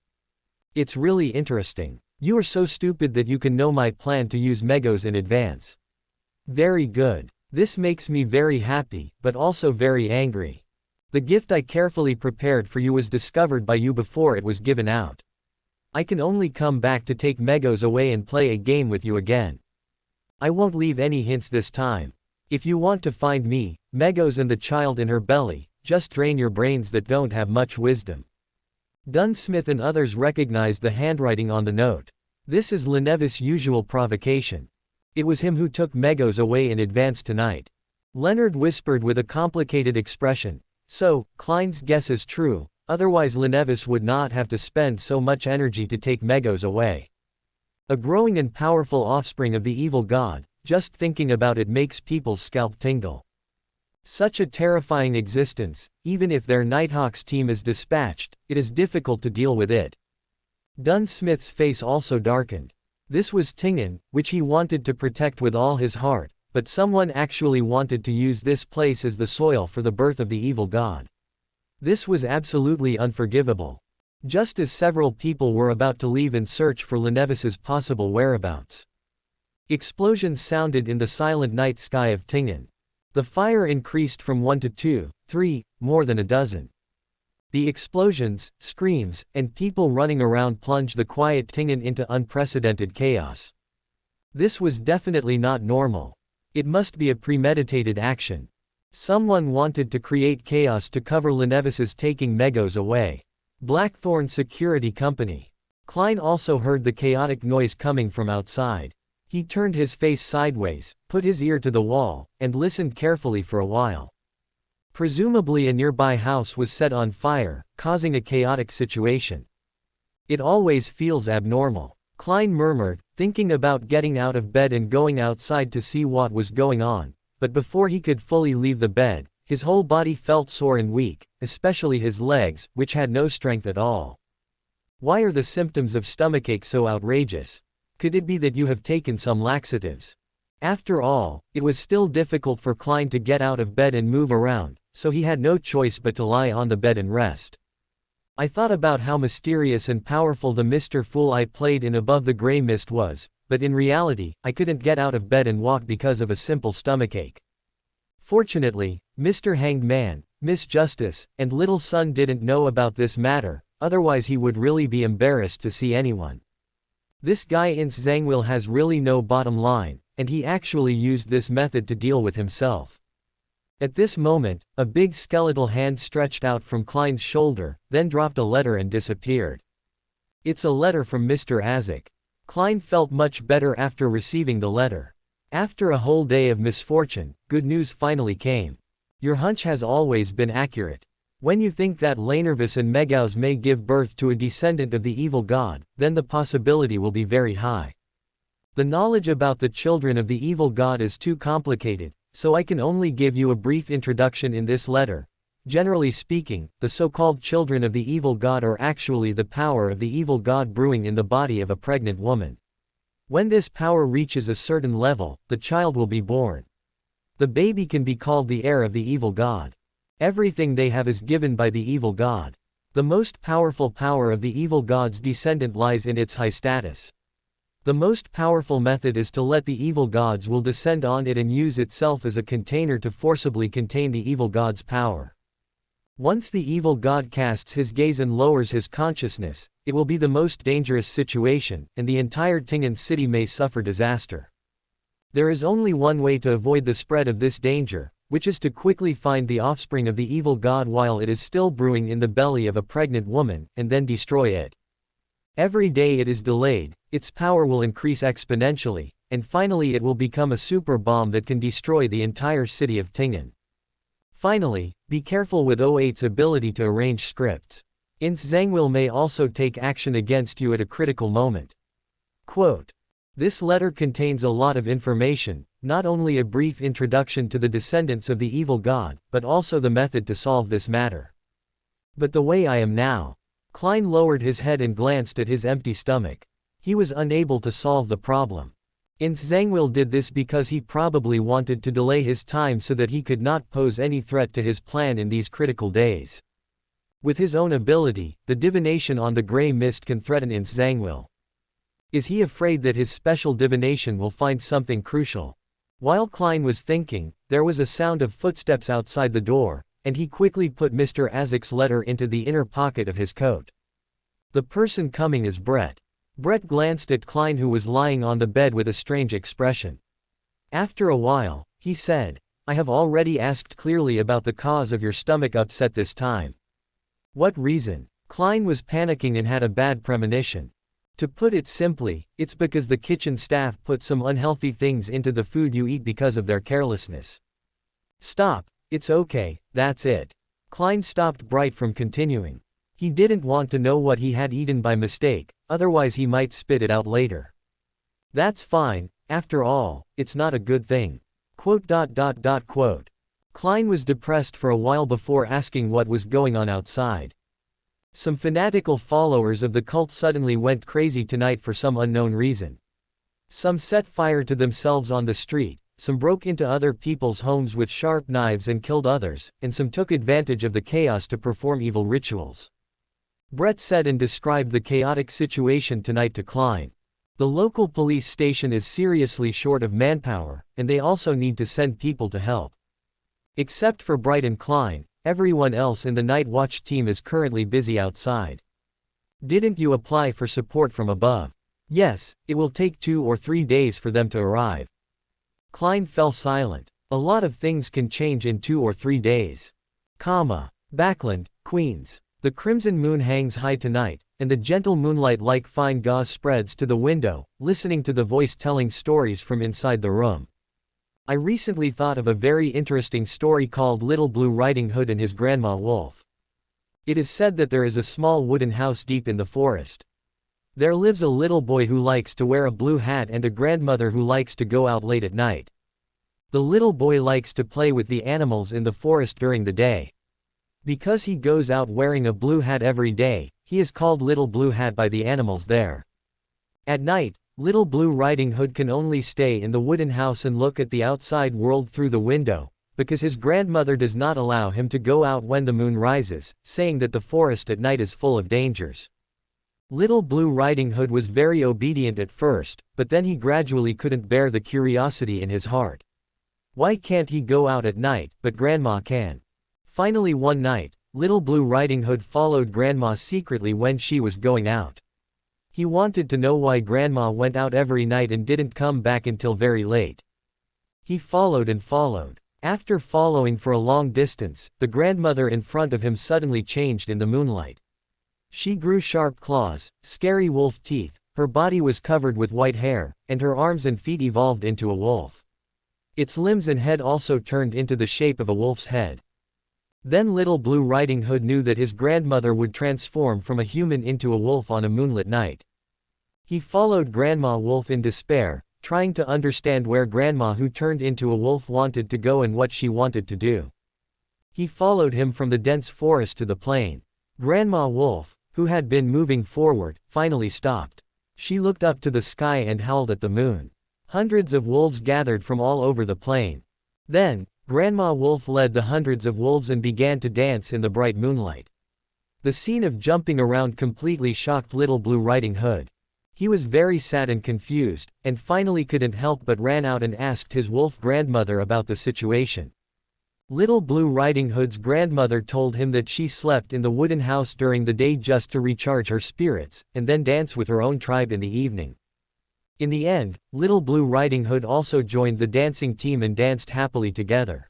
"It's really interesting. You are so stupid that you can know my plan to use Megos in advance. Very good. This makes me very happy, but also very angry. The gift I carefully prepared for you was discovered by you before it was given out. I can only come back to take Megos away and play a game with you again. I won't leave any hints this time. If you want to find me, Megos and the child in her belly, just drain your brains that don't have much wisdom." Dunn Smith and others recognized the handwriting on the note. This is Lenevis' usual provocation. It was him who took Megos away in advance tonight. Leonard whispered with a complicated expression, "So, Klein's guess is true, otherwise Lenevis would not have to spend so much energy to take Megos away. A growing and powerful offspring of the evil god, just thinking about it makes people's scalp tingle. Such a terrifying existence, even if their Nighthawks team is dispatched, it is difficult to deal with it." Dunn Smith's face also darkened. This was Tingen, which he wanted to protect with all his heart, but someone actually wanted to use this place as the soil for the birth of the evil god. This was absolutely unforgivable. Just as several people were about to leave in search for Lenevis's possible whereabouts. Explosions sounded in the silent night sky of Tingen. The fire increased from 1 to 2, 3, more than a dozen. The explosions, screams, and people running around plunged the quiet Tingen into unprecedented chaos. This was definitely not normal. It must be a premeditated action. Someone wanted to create chaos to cover Lenevis's taking Megos away. Blackthorn Security Company. Klein also heard the chaotic noise coming from outside. He turned his face sideways, put his ear to the wall, and listened carefully for a while. Presumably a nearby house was set on fire, causing a chaotic situation. "It always feels abnormal," Klein murmured, thinking about getting out of bed and going outside to see what was going on, but before he could fully leave the bed, his whole body felt sore and weak, especially his legs, which had no strength at all. "Why are the symptoms of stomachache so outrageous? Could it be that you have taken some laxatives?" After all, it was still difficult for Klein to get out of bed and move around, so he had no choice but to lie on the bed and rest. "I thought about how mysterious and powerful the Mr. Fool I played in Above the Grey Mist was, but in reality, I couldn't get out of bed and walk because of a simple stomachache. Fortunately, Mr. Hanged Man, Miss Justice, and Little Sun didn't know about this matter, otherwise he would really be embarrassed to see anyone. This guy Ince Zangwill has really no bottom line, and he actually used this method to deal with himself. At this moment, a big skeletal hand stretched out from Klein's shoulder, then dropped a letter and disappeared. It's a letter from Mr. Azek. Klein felt much better after receiving the letter. After a whole day of misfortune, good news finally came. Your hunch has always been accurate. When you think that Lanervis and Megaus may give birth to a descendant of the evil god, then the possibility will be very high. The knowledge about the children of the evil god is too complicated, so I can only give you a brief introduction in this letter. Generally speaking, the so-called children of the evil god are actually the power of the evil god brewing in the body of a pregnant woman. When this power reaches a certain level, the child will be born. The baby can be called the heir of the evil god. Everything they have is given by the evil god. The most powerful power of the evil god's descendant lies in its high status. The most powerful method is to let the evil gods will descend on it and use itself as a container to forcibly contain the evil god's power. Once the evil god casts his gaze and lowers his consciousness, it will be the most dangerous situation, and the entire Tingen city may suffer disaster. There is only one way to avoid the spread of this danger, which is to quickly find the offspring of the evil god while it is still brewing in the belly of a pregnant woman, and then destroy it. Every day it is delayed, its power will increase exponentially, and finally it will become a super bomb that can destroy the entire city of Tingen. Finally, be careful with O8's ability to arrange scripts. Ince Zangwill may also take action against you at a critical moment. Quote, this letter contains a lot of information, not only a brief introduction to the descendants of the evil god, but also the method to solve this matter. But the way I am now. Klein lowered his head and glanced at his empty stomach. He was unable to solve the problem. Ince Zangwill did this because he probably wanted to delay his time so that he could not pose any threat to his plan in these critical days. With his own ability, the divination on the grey mist can threaten Ince Zangwill. Is he afraid that his special divination will find something crucial? While Klein was thinking, there was a sound of footsteps outside the door, and he quickly put Mr. Azek's letter into the inner pocket of his coat. The person coming is Brett. Brett glanced at Klein, who was lying on the bed with a strange expression. After a while, he said, I have already asked clearly about the cause of your stomach upset this time. What reason? Klein was panicking and had a bad premonition. To put it simply, it's because the kitchen staff put some unhealthy things into the food you eat because of their carelessness. Stop, it's okay, that's it. Klein stopped Bright from continuing. He didn't want to know what he had eaten by mistake, otherwise he might spit it out later. That's fine, after all, it's not a good thing. Quote. Klein was depressed for a while before asking what was going on outside. Some fanatical followers of the cult suddenly went crazy tonight for some unknown reason. Some set fire to themselves on the street, some broke into other people's homes with sharp knives and killed others, and some took advantage of the chaos to perform evil rituals. Brett said and described the chaotic situation tonight to Klein. The local police station is seriously short of manpower, and they also need to send people to help. Except for Bright and Klein, everyone else in the night watch team is currently busy outside. Didn't you apply for support from above? Yes, it will take 2 or 3 days for them to arrive. Klein fell silent. A lot of things can change in 2 or 3 days. Backland, Queens. The crimson moon hangs high tonight, and the gentle moonlight like fine gauze spreads to the window, listening to the voice telling stories from inside the room. I recently thought of a very interesting story called Little Blue Riding Hood and His Grandma Wolf. It is said that there is a small wooden house deep in the forest. There lives a little boy who likes to wear a blue hat and a grandmother who likes to go out late at night. The little boy likes to play with the animals in the forest during the day. Because he goes out wearing a blue hat every day, he is called Little Blue Hat by the animals there. At night, Little Blue Riding Hood can only stay in the wooden house and look at the outside world through the window, because his grandmother does not allow him to go out when the moon rises, saying that the forest at night is full of dangers. Little Blue Riding Hood was very obedient at first, but then he gradually couldn't bear the curiosity in his heart. Why can't he go out at night, but Grandma can? Finally one night, Little Blue Riding Hood followed Grandma secretly when she was going out. He wanted to know why Grandma went out every night and didn't come back until very late. He followed and followed. After following for a long distance, the grandmother in front of him suddenly changed in the moonlight. She grew sharp claws, scary wolf teeth, her body was covered with white hair, and her arms and feet evolved into a wolf. Its limbs and head also turned into the shape of a wolf's head. Then Little Blue Riding Hood knew that his grandmother would transform from a human into a wolf on a moonlit night. He followed Grandma Wolf in despair, trying to understand where Grandma who turned into a wolf wanted to go and what she wanted to do. He followed him from the dense forest to the plain. Grandma Wolf, who had been moving forward, finally stopped. She looked up to the sky and howled at the moon. Hundreds of wolves gathered from all over the plain. Then, Grandma Wolf led the hundreds of wolves and began to dance in the bright moonlight. The scene of jumping around completely shocked Little Blue Riding Hood. He was very sad and confused, and finally couldn't help but ran out and asked his wolf grandmother about the situation. Little Blue Riding Hood's grandmother told him that she slept in the wooden house during the day just to recharge her spirits, and then dance with her own tribe in the evening. In the end, Little Blue Riding Hood also joined the dancing team and danced happily together.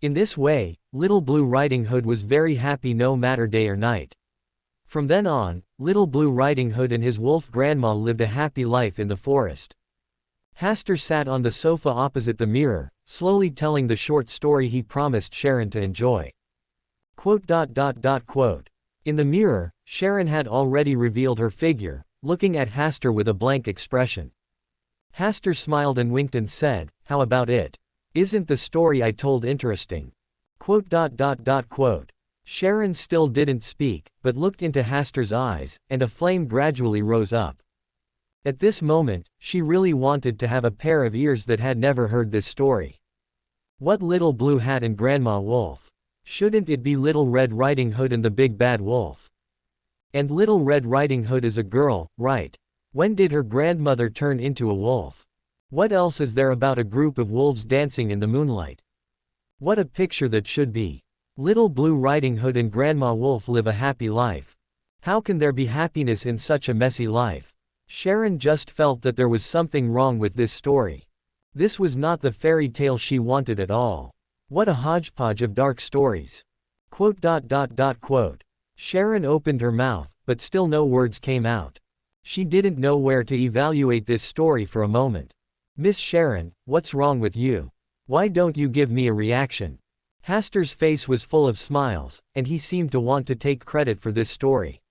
In this way, Little Blue Riding Hood was very happy no matter day or night. From then on, Little Blue Riding Hood and his wolf grandma lived a happy life in the forest. Hastur sat on the sofa opposite the mirror, slowly telling the short story he promised Sharon to enjoy. In the mirror, Sharon had already revealed her figure, looking at Hastur with a blank expression. Hastur smiled and winked and said, "How about it? Isn't the story I told interesting?" Sharon still didn't speak, but looked into Hastur's eyes, and a flame gradually rose up. At this moment, she really wanted to have a pair of ears that had never heard this story. What Little Blue Hat and Grandma Wolf? Shouldn't it be Little Red Riding Hood and the Big Bad Wolf? And Little Red Riding Hood is a girl, right? When did her grandmother turn into a wolf? What else is there about a group of wolves dancing in the moonlight? What a picture that should be. Little Blue Riding Hood and Grandma Wolf live a happy life. How can there be happiness in such a messy life? Sharon just felt that there was something wrong with this story. This was not the fairy tale she wanted at all. What a hodgepodge of dark stories. Sharon opened her mouth, but still no words came out. She didn't know where to evaluate this story for a moment. "Miss Sharon, what's wrong with you? Why don't you give me a reaction?" Hastur's face was full of smiles, and he seemed to want to take credit for this story.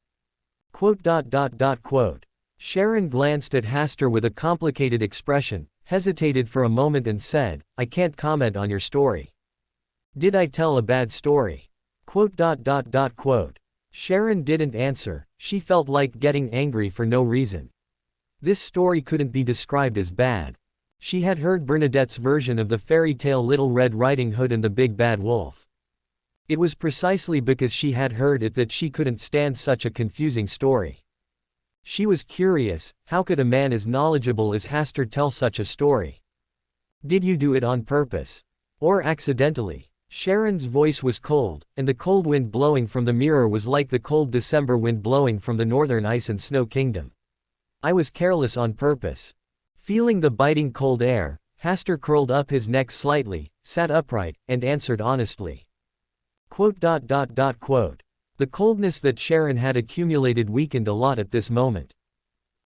Sharon glanced at Hastur with a complicated expression, hesitated for a moment and said, "I can't comment on your story." "Did I tell a bad story?" Sharon didn't answer, she felt like getting angry for no reason. This story couldn't be described as bad. She had heard Bernadette's version of the fairy tale Little Red Riding Hood and the Big Bad Wolf. It was precisely because she had heard it that she couldn't stand such a confusing story. She was curious, how could a man as knowledgeable as Hastur tell such a story? Did you do it on purpose? Or accidentally? Sharon's voice was cold, and the cold wind blowing from the mirror was like the cold December wind blowing from the northern ice and snow kingdom. "I was careless on purpose." Feeling the biting cold air, Hastur curled up his neck slightly, sat upright, and answered honestly. The coldness that Sharon had accumulated weakened a lot at this moment.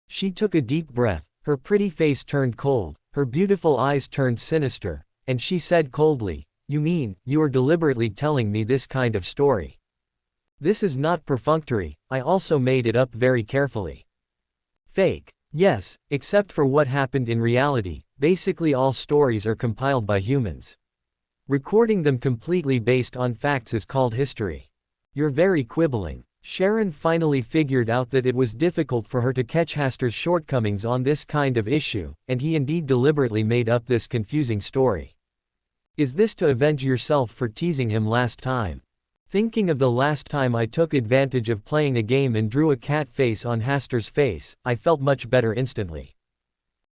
She took a deep breath, her pretty face turned cold, her beautiful eyes turned sinister, and she said coldly, "You mean, you are deliberately telling me this kind of story?" "This is not perfunctory, I also made it up very carefully." "Fake." "Yes, except for what happened in reality, basically all stories are compiled by humans. Recording them completely based on facts is called history." "You're very quibbling." Sharon finally figured out that it was difficult for her to catch Hastur's shortcomings on this kind of issue, and he indeed deliberately made up this confusing story. "Is this to avenge yourself for teasing him last time?" "Thinking of the last time I took advantage of playing a game and drew a cat face on Hastur's face, I felt much better instantly."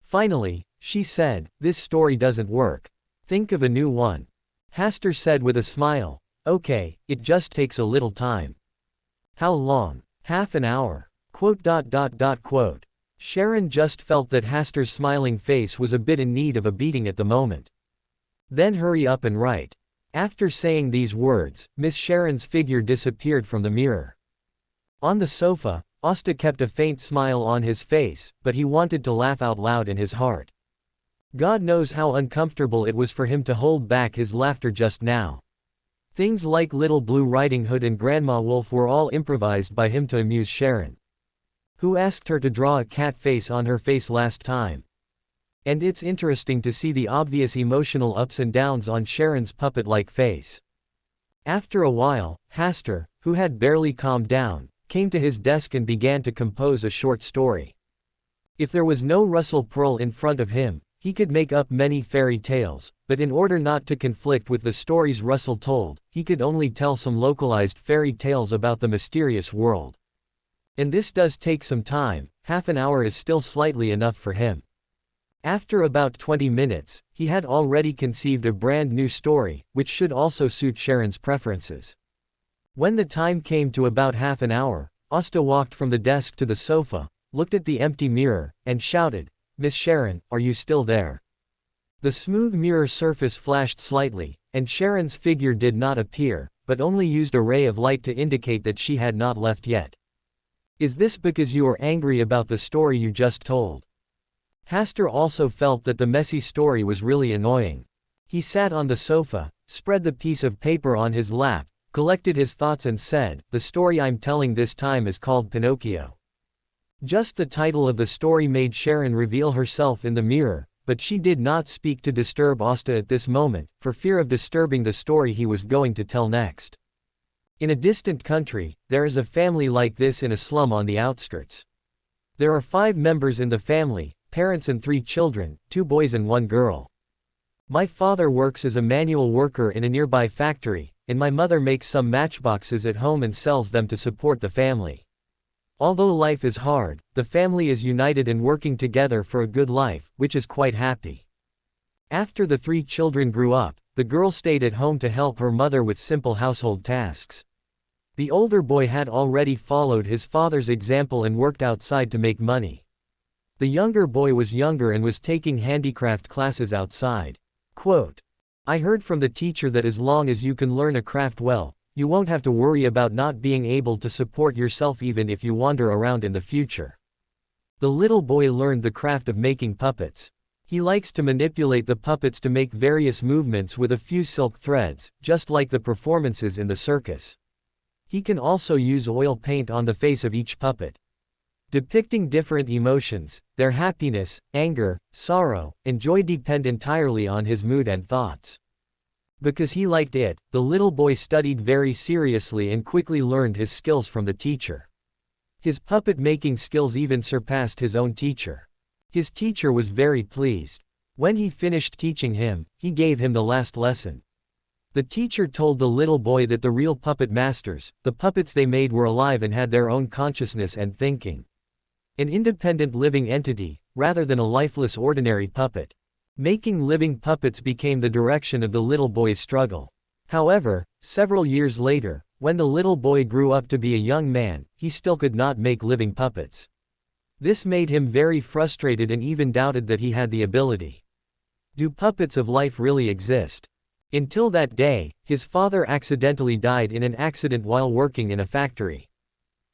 Finally, she said, "This story doesn't work. Think of a new one." Hastur said with a smile, Okay, it just takes a little time. How long? Half an hour. Quote. Sharon just felt that Haster's smiling face was a bit in need of a beating at the moment. Then hurry up and write. After saying these words, Miss Sharon's figure disappeared from the mirror. On the sofa, Asta kept a faint smile on his face, but he wanted to laugh out loud in his heart. God knows how uncomfortable it was for him to hold back his laughter just now. Things like Little Blue Riding Hood and Grandma Wolf were all improvised by him to amuse Sharon. Who asked her to draw a cat face on her face last time? And it's interesting to see the obvious emotional ups and downs on Sharon's puppet-like face. After a while, Haster, who had barely calmed down, came to his desk and began to compose a short story. If there was no Russell Pearl in front of him, he could make up many fairy tales, but in order not to conflict with the stories Russell told, he could only tell some localized fairy tales about the mysterious world. And this does take some time. Half an hour is still slightly enough for him. After about 20 minutes, he had already conceived a brand new story, which should also suit Sharon's preferences. When the time came to about half an hour, Asta walked from the desk to the sofa, looked at the empty mirror, and shouted, "Miss Sharon, are you still there?" The smooth mirror surface flashed slightly, and Sharon's figure did not appear, but only used a ray of light to indicate that she had not left yet. "Is this because you are angry about the story you just told?" Haster also felt that the messy story was really annoying. He sat on the sofa, spread the piece of paper on his lap, collected his thoughts and said, "The story I'm telling this time is called Pinocchio." Just the title of the story made Sharon reveal herself in the mirror, but she did not speak to disturb Asta at this moment, for fear of disturbing the story he was going to tell next. In a distant country, there is a family like this in a slum on the outskirts. There are 5 members in the family, parents and 3 children, 2 boys and 1 girl. My father works as a manual worker in a nearby factory, and my mother makes some matchboxes at home and sells them to support the family. Although life is hard, the family is united and working together for a good life, which is quite happy. After the 3 children grew up, the girl stayed at home to help her mother with simple household tasks. The older boy had already followed his father's example and worked outside to make money. The younger boy was younger and was taking handicraft classes outside. Quote, "I heard from the teacher that as long as you can learn a craft well, you won't have to worry about not being able to support yourself even if you wander around in the future." The little boy learned the craft of making puppets. He likes to manipulate the puppets to make various movements with a few silk threads, just like the performances in the circus. He can also use oil paint on the face of each puppet, depicting different emotions. Their happiness, anger, sorrow, and joy depend entirely on his mood and thoughts. Because he liked it, the little boy studied very seriously and quickly learned his skills from the teacher. His puppet-making skills even surpassed his own teacher. His teacher was very pleased. When he finished teaching him, he gave him the last lesson. The teacher told the little boy that the real puppet masters, the puppets they made, were alive and had their own consciousness and thinking. An independent living entity, rather than a lifeless ordinary puppet. Making living puppets became the direction of the little boy's struggle. However, several years later, when the little boy grew up to be a young man, he still could not make living puppets. This made him very frustrated and even doubted that he had the ability. Do puppets of life really exist? Until that day, his father accidentally died in an accident while working in a factory.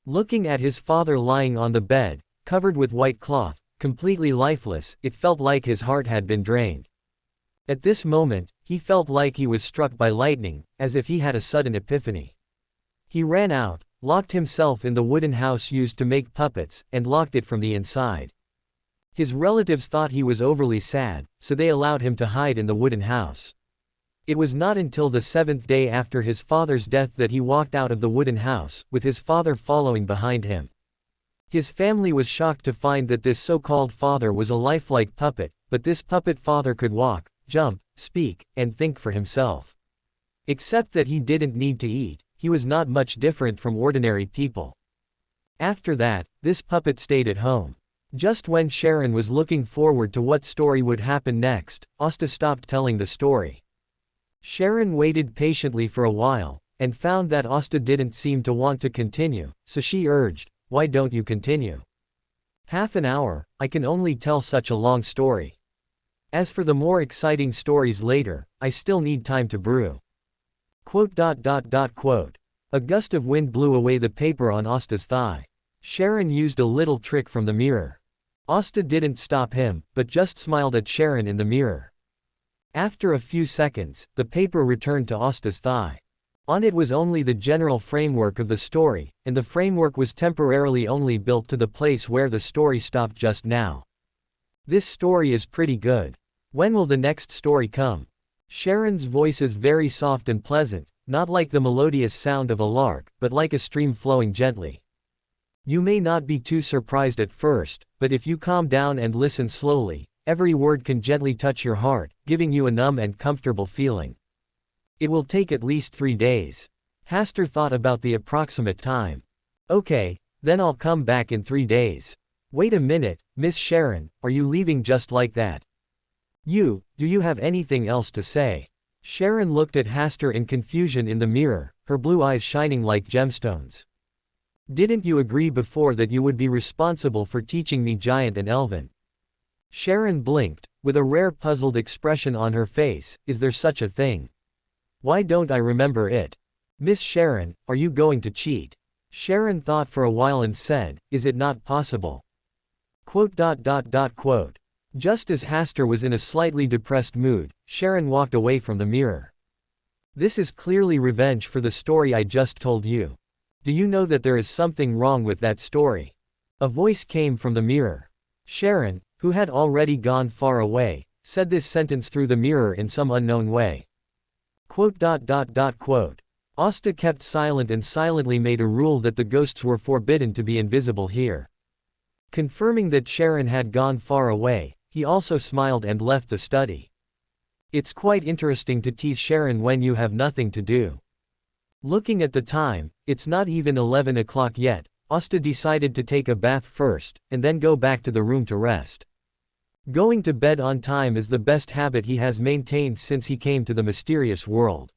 Looking at his father lying on the bed, covered with white cloth, completely lifeless, it felt like his heart had been drained. At this moment, he felt like he was struck by lightning, as if he had a sudden epiphany. He ran out, locked himself in the wooden house used to make puppets, and locked it from the inside. His relatives thought he was overly sad, so they allowed him to hide in the wooden house. It was not until the 7th day after his father's death that he walked out of the wooden house, with his father following behind him. His family was shocked to find that this so-called father was a lifelike puppet, but this puppet father could walk, jump, speak, and think for himself. Except that he didn't need to eat, he was not much different from ordinary people. After that, this puppet stayed at home. Just when Sharon was looking forward to what story would happen next, Asta stopped telling the story. Sharon waited patiently for a while, and found that Asta didn't seem to want to continue, so she urged, "Why don't you continue?" "Half an hour, I can only tell such a long story. As for the more exciting stories later, I still need time to brew." A gust of wind blew away the paper on Asta's thigh. Sharon used a little trick from the mirror. Asta didn't stop him, but just smiled at Sharon in the mirror. After a few seconds, the paper returned to Asta's thigh. On it was only the general framework of the story, and the framework was temporarily only built to the place where the story stopped just now. "This story is pretty good. When will the next story come?" Sharon's voice is very soft and pleasant, not like the melodious sound of a lark, but like a stream flowing gently. You may not be too surprised at first, but if you calm down and listen slowly, every word can gently touch your heart, giving you a numb and comfortable feeling. It will take at least 3 days. Hasta thought about the approximate time. "Okay, then I'll come back in 3 days. Wait a minute, Miss Sharon, are you leaving just like that? Do you have anything else to say?" Sharon looked at Hasta in confusion in the mirror, her blue eyes shining like gemstones. "Didn't you agree before that you would be responsible for teaching me Giant and Elven?" Sharon blinked, with a rare puzzled expression on her face. "Is there such a thing? Why don't I remember it? Miss Sharon, are you going to cheat?" Sharon thought for a while and said, "Is it not possible?" Just as Hasta was in a slightly depressed mood, Sharon walked away from the mirror. "This is clearly revenge for the story I just told you. Do you know that there is something wrong with that story?" A voice came from the mirror. Sharon, who had already gone far away, said this sentence through the mirror in some unknown way. Asta kept silent and silently made a rule that the ghosts were forbidden to be invisible here. Confirming that Sharon had gone far away, he also smiled and left the study. It's quite interesting to tease Sharon when you have nothing to do. Looking at the time, it's not even 11 o'clock yet. Asta decided to take a bath first, and then go back to the room to rest. Going to bed on time is the best habit he has maintained since he came to the mysterious world.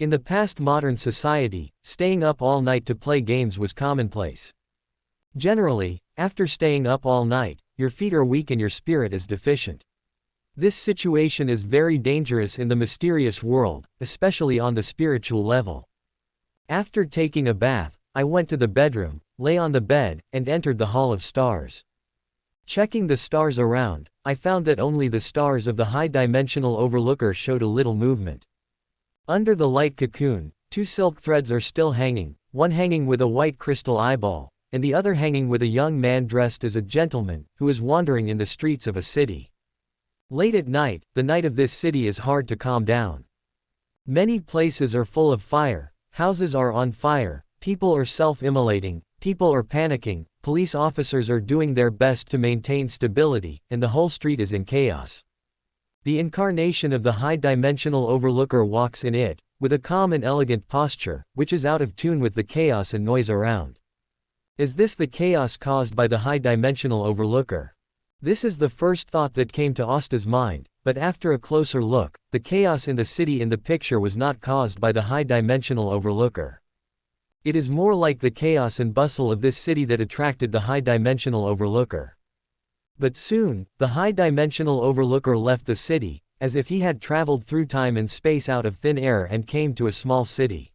In the past modern society, staying up all night to play games was commonplace. Generally, after staying up all night, your feet are weak and your spirit is deficient. This situation is very dangerous in the mysterious world, especially on the spiritual level. After taking a bath, I went to the bedroom, lay on the bed, and entered the Hall of Stars. Checking the stars around, I found that only the stars of the high-dimensional overlooker showed a little movement. Under the light cocoon, 2 silk threads are still hanging, one hanging with a white crystal eyeball, and the other hanging with a young man dressed as a gentleman, who is wandering in the streets of a city. Late at night, the night of this city is hard to calm down. Many places are full of fire, houses are on fire, people are self-immolating, people are panicking, police officers are doing their best to maintain stability, and the whole street is in chaos. The incarnation of the high-dimensional overlooker walks in it, with a calm and elegant posture, which is out of tune with the chaos and noise around. Is this the chaos caused by the high-dimensional overlooker? This is the first thought that came to Asta's mind, but after a closer look, the chaos in the city in the picture was not caused by the high-dimensional overlooker. It is more like the chaos and bustle of this city that attracted the high-dimensional overlooker. But soon, the high-dimensional overlooker left the city, as if he had traveled through time and space out of thin air and came to a small city.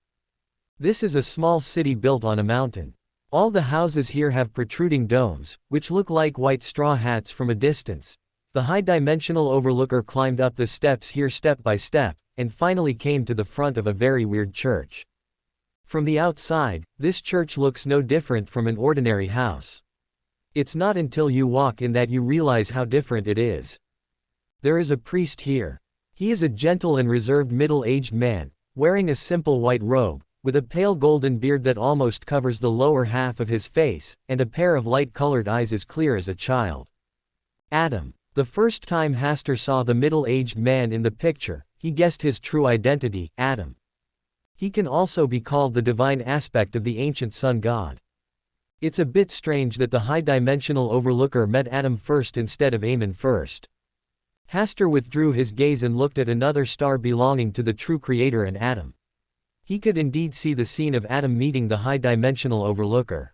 This is a small city built on a mountain. All the houses here have protruding domes, which look like white straw hats from a distance. The high-dimensional overlooker climbed up the steps here step by step, and finally came to the front of a very weird church. From the outside, this church looks no different from an ordinary house. It's not until you walk in that you realize how different it is. There is a priest here. He is a gentle and reserved middle-aged man, wearing a simple white robe, with a pale golden beard that almost covers the lower half of his face, and a pair of light-colored eyes as clear as a child. Adam. The first time Hasta saw the middle-aged man in the picture, he guessed his true identity, Adam. He can also be called the divine aspect of the ancient sun god. It's a bit strange that the high-dimensional overlooker met Adam first instead of Amen first. Hasta withdrew his gaze and looked at another star belonging to the true creator and Adam. He could indeed see the scene of Adam meeting the high-dimensional overlooker.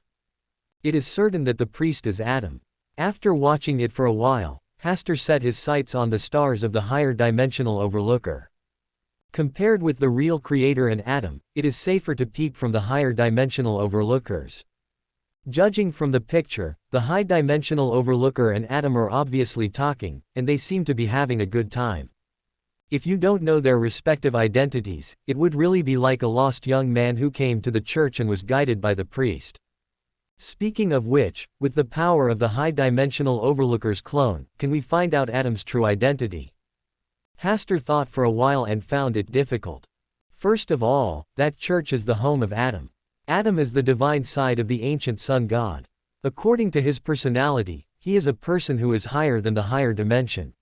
It is certain that the priest is Adam. After watching it for a while, Hasta set his sights on the stars of the higher dimensional overlooker. Compared with the real creator and Adam, it is safer to peep from the higher dimensional overlookers. Judging from the picture, the high-dimensional overlooker and Adam are obviously talking, and they seem to be having a good time. If you don't know their respective identities, it would really be like a lost young man who came to the church and was guided by the priest. Speaking of which, with the power of the high-dimensional overlooker's clone, can we find out Adam's true identity? Hasta thought for a while and found it difficult. First of all, that church is the home of Adam. Adam is the divine side of the ancient sun god. According to his personality, he is a person who is higher than the higher dimension.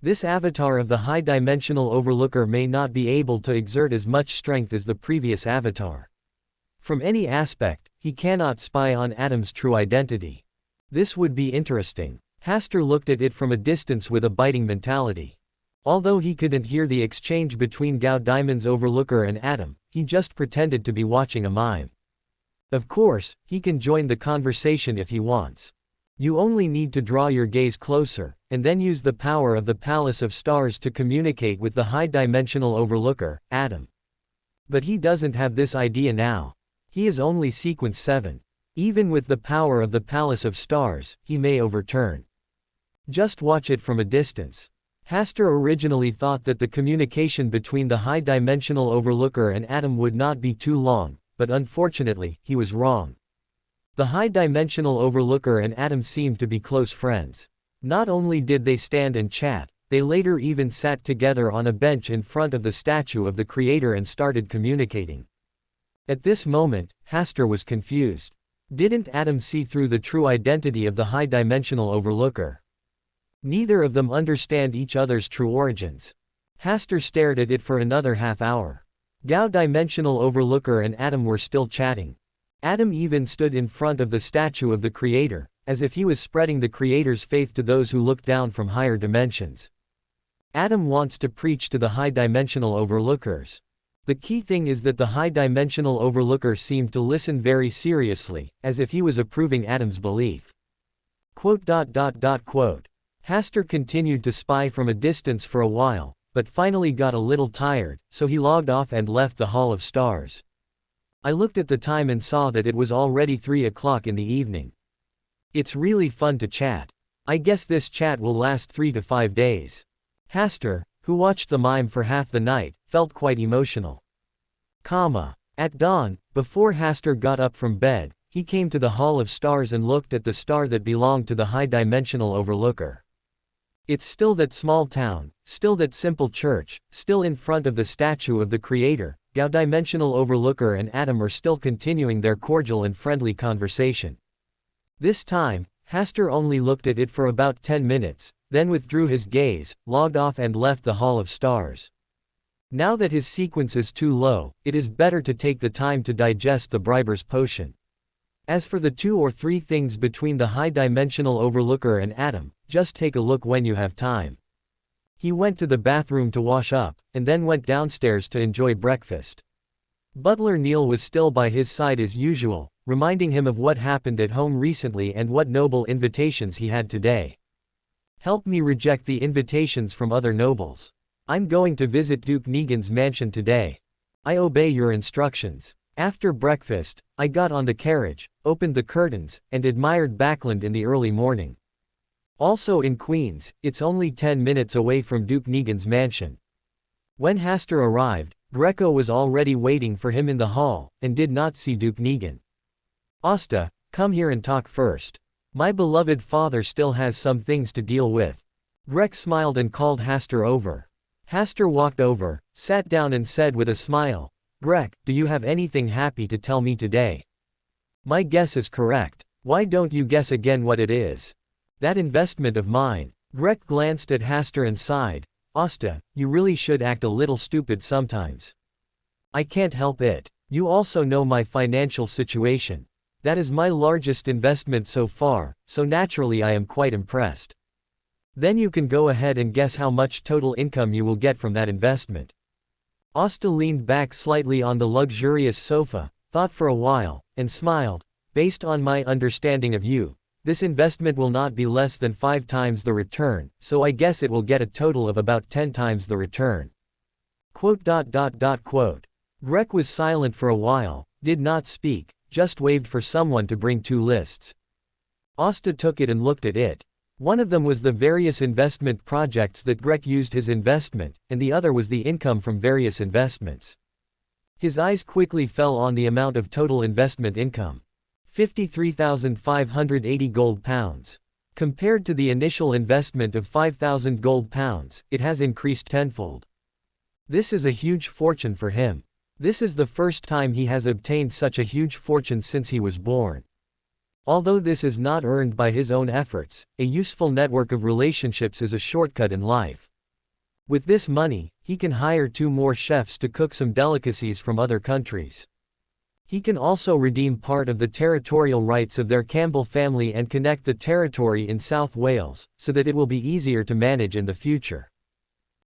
This avatar of the high-dimensional overlooker may not be able to exert as much strength as the previous avatar. From any aspect, he cannot spy on Adam's true identity. This would be interesting. Hasta looked at it from a distance with a biting mentality. Although he couldn't hear the exchange between Gao Diamond's overlooker and Adam, he just pretended to be watching a mime. Of course, he can join the conversation if he wants. You only need to draw your gaze closer, and then use the power of the Palace of Stars to communicate with the high-dimensional overlooker, Adam. But he doesn't have this idea now. He is only sequence 7. Even with the power of the Palace of Stars, he may overturn. Just watch it from a distance. Hasta originally thought that the communication between the high-dimensional overlooker and Adam would not be too long, but unfortunately, he was wrong. The high-dimensional overlooker and Adam seemed to be close friends. Not only did they stand and chat, they later even sat together on a bench in front of the statue of the creator and started communicating. At this moment, Hasta was confused. Didn't Adam see through the true identity of the high-dimensional overlooker? Neither of them understand each other's true origins. Hasta stared at it for another half hour. Gao-dimensional overlooker and Adam were still chatting. Adam even stood in front of the statue of the creator, as if he was spreading the creator's faith to those who look down from higher dimensions. Adam wants to preach to the high-dimensional overlookers. The key thing is that the high-dimensional overlooker seemed to listen very seriously, as if he was approving Adam's belief. Hasta continued to spy from a distance for a while, but finally got a little tired, so he logged off and left the Hall of Stars. I looked at the time and saw that it was already 3 o'clock in the evening. It's really fun to chat. I guess this chat will last 3 to 5 days. Hasta, who watched the mime for half the night, felt quite emotional. At dawn, before Hasta got up from bed, he came to the Hall of Stars and looked at the star that belonged to the high-dimensional overlooker. It's still that small town, still that simple church, still in front of the statue of the creator. Gao-dimensional overlooker and Adam are still continuing their cordial and friendly conversation. This time, Hasta only looked at it for about 10 minutes, then withdrew his gaze, logged off and left the Hall of Stars. Now that his sequence is too low, it is better to take the time to digest the Briber's potion. As for the 2 or 3 things between the high-dimensional overlooker and Adam, just take a look when you have time. He went to the bathroom to wash up, and then went downstairs to enjoy breakfast. Butler Neil was still by his side as usual, reminding him of what happened at home recently and what noble invitations he had today. Help me reject the invitations from other nobles. I'm going to visit Duke Negan's mansion today. I obey your instructions. After breakfast, I got on the carriage, opened the curtains, and admired Backland in the early morning. Also in Queens, it's only 10 minutes away from Duke Negan's mansion. When Hasta arrived, Greco was already waiting for him in the hall, and did not see Duke Negan. Asta, come here and talk first. My beloved father still has some things to deal with. Grec smiled and called Hasta over. Hasta walked over, sat down and said with a smile, Grec, do you have anything happy to tell me today? My guess is correct. Why don't you guess again what it is? That investment of mine. Grec glanced at Hasta and sighed. Asta, you really should act a little stupid sometimes. I can't help it. You also know my financial situation. That is my largest investment so far, so naturally I am quite impressed. Then you can go ahead and guess how much total income you will get from that investment. Asta leaned back slightly on the luxurious sofa, thought for a while, and smiled. Based on my understanding of you, this investment will not be less than 5 times the return, so I guess it will get a total of about 10 times the return. Quote. Greg was silent for a while, did not speak, just waved for someone to bring 2 lists. Asta took it and looked at it. One of them was the various investment projects that Greg used his investment, and the other was the income from various investments. His eyes quickly fell on the amount of total investment income. 53,580 gold pounds. Compared to the initial investment of 5,000 gold pounds, it has increased tenfold. This is a huge fortune for him. This is the first time he has obtained such a huge fortune since he was born. Although this is not earned by his own efforts, a useful network of relationships is a shortcut in life. With this money, he can hire 2 more chefs to cook some delicacies from other countries. He can also redeem part of the territorial rights of their Campbell family and connect the territory in South Wales, so that it will be easier to manage in the future.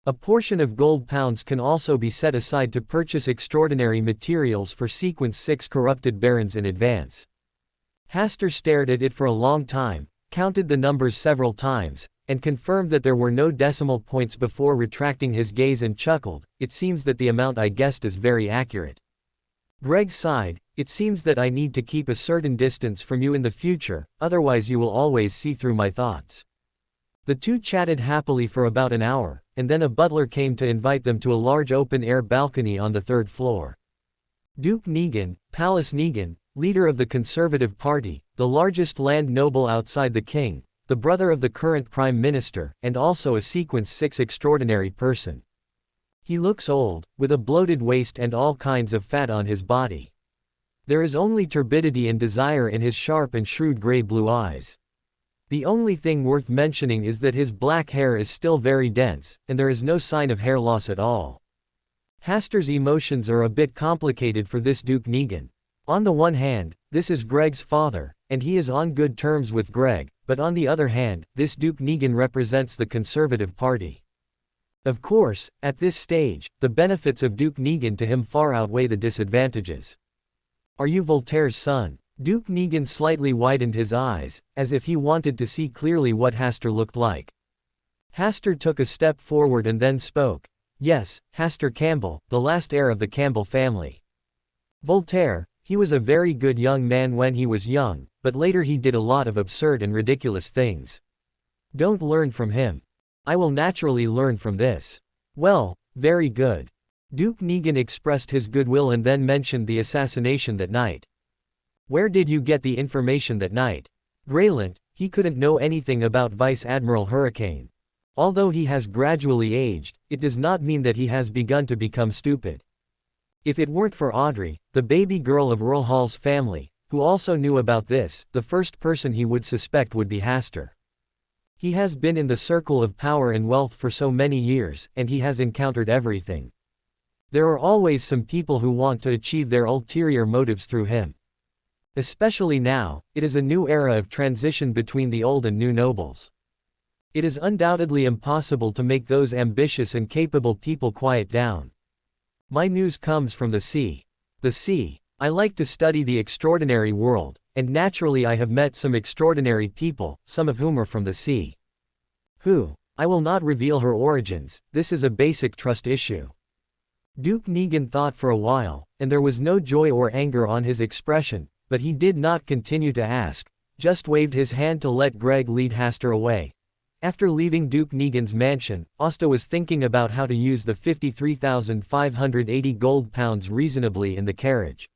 A portion of gold pounds can also be set aside to purchase extraordinary materials for Sequence 6 corrupted barons in advance. Hasta stared at it for a long time, counted the numbers several times, and confirmed that there were no decimal points before retracting his gaze and chuckled. It seems that the amount I guessed is very accurate. Greg sighed. It seems that I need to keep a certain distance from you in the future, otherwise you will always see through my thoughts. The 2 chatted happily for about an hour, and then a butler came to invite them to a large open-air balcony on the 3rd floor. Duke Negan, Palace Negan, leader of the Conservative Party, the largest land noble outside the king, the brother of the current prime minister, and also a Sequence 6 extraordinary person. He looks old, with a bloated waist and all kinds of fat on his body. There is only turbidity and desire in his sharp and shrewd gray-blue eyes. The only thing worth mentioning is that his black hair is still very dense, and there is no sign of hair loss at all. Hasta's emotions are a bit complicated for this Duke Negan. On the one hand, this is Greg's father, and he is on good terms with Greg, but on the other hand, this Duke Negan represents the Conservative Party. Of course, at this stage, the benefits of Duke Negan to him far outweigh the disadvantages. Are you Voltaire's son? Duke Negan slightly widened his eyes, as if he wanted to see clearly what Hasta looked like. Hasta took a step forward and then spoke. Yes, Hasta Campbell, the last heir of the Campbell family. Voltaire, he was a very good young man when he was young, but later he did a lot of absurd and ridiculous things. Don't learn from him. I will naturally learn from this. Well, very good. Duke Negan expressed his goodwill and then mentioned the assassination that night. Where did you get the information that night? Graylant, he couldn't know anything about Vice Admiral Hurricane. Although he has gradually aged, it does not mean that he has begun to become stupid. If it weren't for Audrey, the baby girl of Earl Hall's family, who also knew about this, the first person he would suspect would be Hasta. He has been in the circle of power and wealth for so many years, and he has encountered everything. There are always some people who want to achieve their ulterior motives through him. Especially now, it is a new era of transition between the old and new nobles. It is undoubtedly impossible to make those ambitious and capable people quiet down. My news comes from the sea. The sea. I like to study the extraordinary world, and naturally I have met some extraordinary people, some of whom are from the sea. Who? I will not reveal her origins, this is a basic trust issue. Duke Negan thought for a while, and there was no joy or anger on his expression, but he did not continue to ask, just waved his hand to let Greg lead Hasta away. After leaving Duke Negan's mansion, Asta was thinking about how to use the 53,580 gold pounds reasonably in the carriage.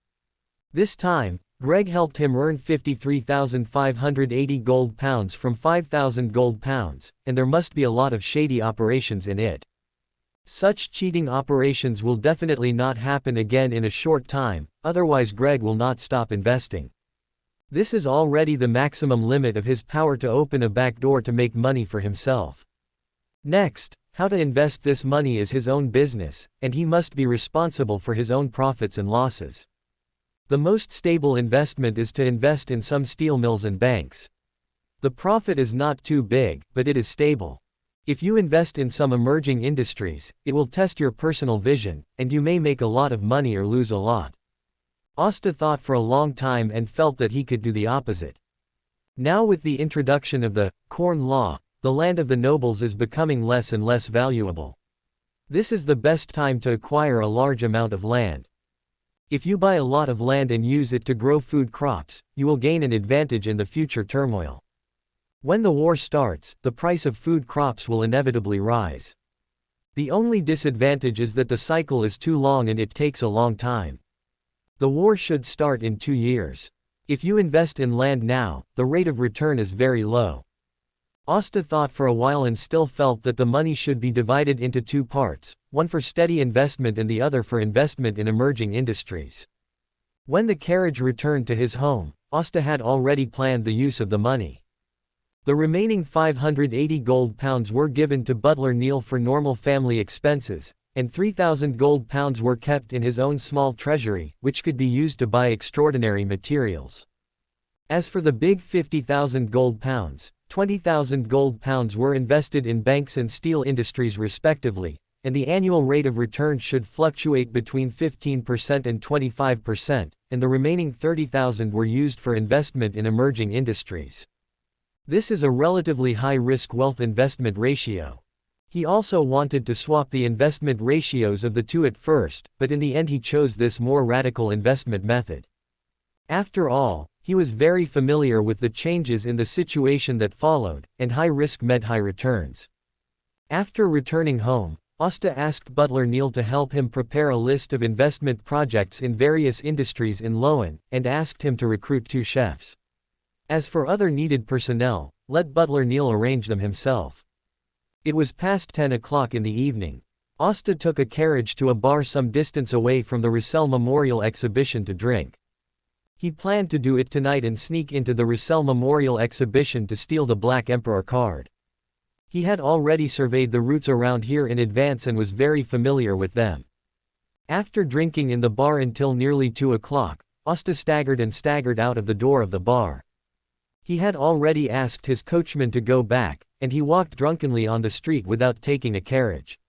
This time, Greg helped him earn 53,580 gold pounds from 5,000 gold pounds, and there must be a lot of shady operations in it. Such cheating operations will definitely not happen again in a short time, otherwise Greg will not stop investing. This is already the maximum limit of his power to open a back door to make money for himself. Next, how to invest this money is his own business, and he must be responsible for his own profits and losses. The most stable investment is to invest in some steel mills and banks. The profit is not too big, but it is stable. If you invest in some emerging industries, it will test your personal vision, and you may make a lot of money or lose a lot. Hasta thought for a long time and felt that he could do the opposite. Now with the introduction of the Corn Law, the land of the nobles is becoming less and less valuable. This is the best time to acquire a large amount of land. If you buy a lot of land and use it to grow food crops, you will gain an advantage in the future turmoil. When the war starts, the price of food crops will inevitably rise. The only disadvantage is that the cycle is too long and it takes a long time. The war should start in 2 years. If you invest in land now, the rate of return is very low. Hasta thought for a while and still felt that the money should be divided into 2 parts, one for steady investment and the other for investment in emerging industries. When the carriage returned to his home, Hasta had already planned the use of the money. The remaining 580 gold pounds were given to butler Neil for normal family expenses, and 3,000 gold pounds were kept in his own small treasury, which could be used to buy extraordinary materials. As for the big 50,000 gold pounds, 20,000 gold pounds were invested in banks and steel industries respectively, and the annual rate of return should fluctuate between 15% and 25%, and the remaining 30,000 were used for investment in emerging industries. This is a relatively high-risk wealth investment ratio. He also wanted to swap the investment ratios of the two at first, but in the end he chose this more radical investment method. After all, he was very familiar with the changes in the situation that followed, and high risk meant high returns. After returning home, Hasta asked butler Neil to help him prepare a list of investment projects in various industries in Loan, and asked him to recruit 2 chefs. As for other needed personnel, let butler Neil arrange them himself. It was past 10 o'clock in the evening. Hasta took a carriage to a bar some distance away from the Russell Memorial Exhibition to drink. He planned to do it tonight and sneak into the Russell Memorial Exhibition to steal the Black Emperor card. He had already surveyed the routes around here in advance and was very familiar with them. After drinking in the bar until nearly 2 o'clock, Hasta staggered out of the door of the bar. He had already asked his coachman to go back, and he walked drunkenly on the street without taking a carriage.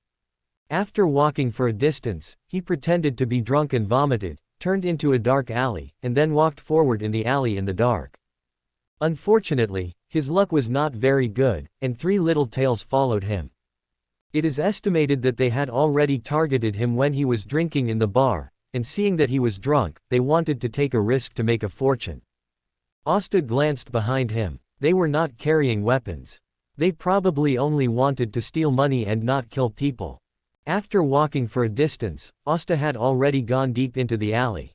After walking for a distance, he pretended to be drunk and vomited, turned into a dark alley, and then walked forward in the alley in the dark. Unfortunately, his luck was not very good, and 3 little tails followed him. It is estimated that they had already targeted him when he was drinking in the bar, and seeing that he was drunk, they wanted to take a risk to make a fortune. Hasta glanced behind him. They were not carrying weapons. They probably only wanted to steal money and not kill people. After walking for a distance, Hasta had already gone deep into the alley.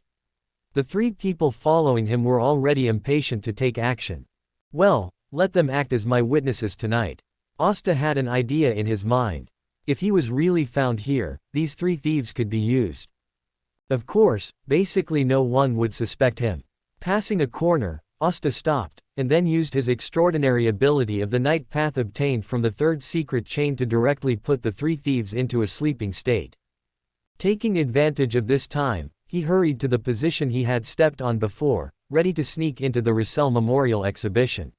The 3 people following him were already impatient to take action. Well, let them act as my witnesses tonight. Hasta had an idea in his mind. If he was really found here, these 3 thieves could be used. Of course, basically no one would suspect him. Passing a corner, Hasta stopped, and then used his extraordinary ability of the night path obtained from the 3rd secret chain to directly put the 3 thieves into a sleeping state. Taking advantage of this time, he hurried to the position he had stepped on before, ready to sneak into the Russell Memorial Exhibition.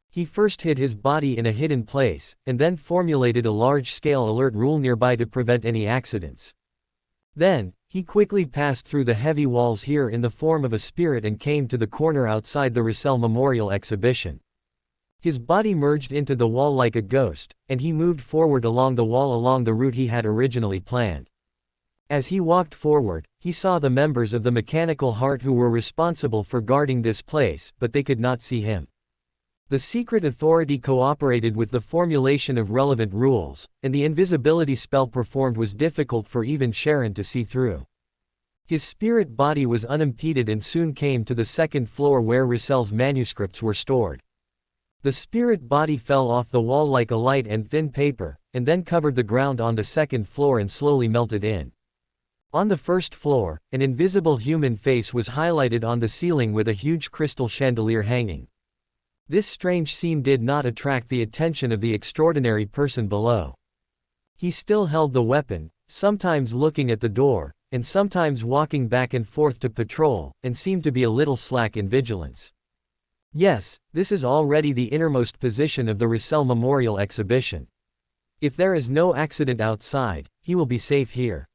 He first hid his body in a hidden place, and then formulated a large-scale alert rule nearby to prevent any accidents. Then, he quickly passed through the heavy walls here in the form of a spirit and came to the corner outside the Russell Memorial Exhibition. His body merged into the wall like a ghost, and he moved forward along the wall along the route he had originally planned. As he walked forward, he saw the members of the Mechanical Heart who were responsible for guarding this place, but they could not see him. The secret authority cooperated with the formulation of relevant rules, and the invisibility spell performed was difficult for even Sharon to see through. His spirit body was unimpeded and soon came to the 2nd floor where Russell's manuscripts were stored. The spirit body fell off the wall like a light and thin paper, and then covered the ground on the 2nd floor and slowly melted in. On the 1st floor, an invisible human face was highlighted on the ceiling with a huge crystal chandelier hanging. This strange scene did not attract the attention of the extraordinary person below. He still held the weapon, sometimes looking at the door, and sometimes walking back and forth to patrol, and seemed to be a little slack in vigilance. Yes, this is already the innermost position of the Russell Memorial Exhibition. If there is no accident outside, he will be safe here.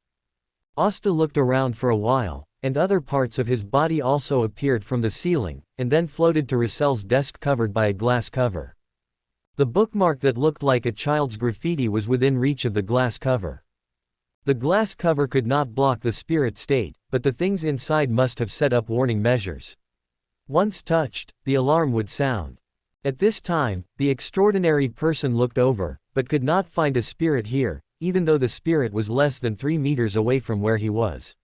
Asta looked around for a while, and other parts of his body also appeared from the ceiling, and then floated to Russell's desk covered by a glass cover. The bookmark that looked like a child's graffiti was within reach of the glass cover. The glass cover could not block the spirit state, but the things inside must have set up warning measures. Once touched, the alarm would sound. At this time, the extraordinary person looked over, but could not find a spirit here, even though the spirit was less than 3 meters away from where he was.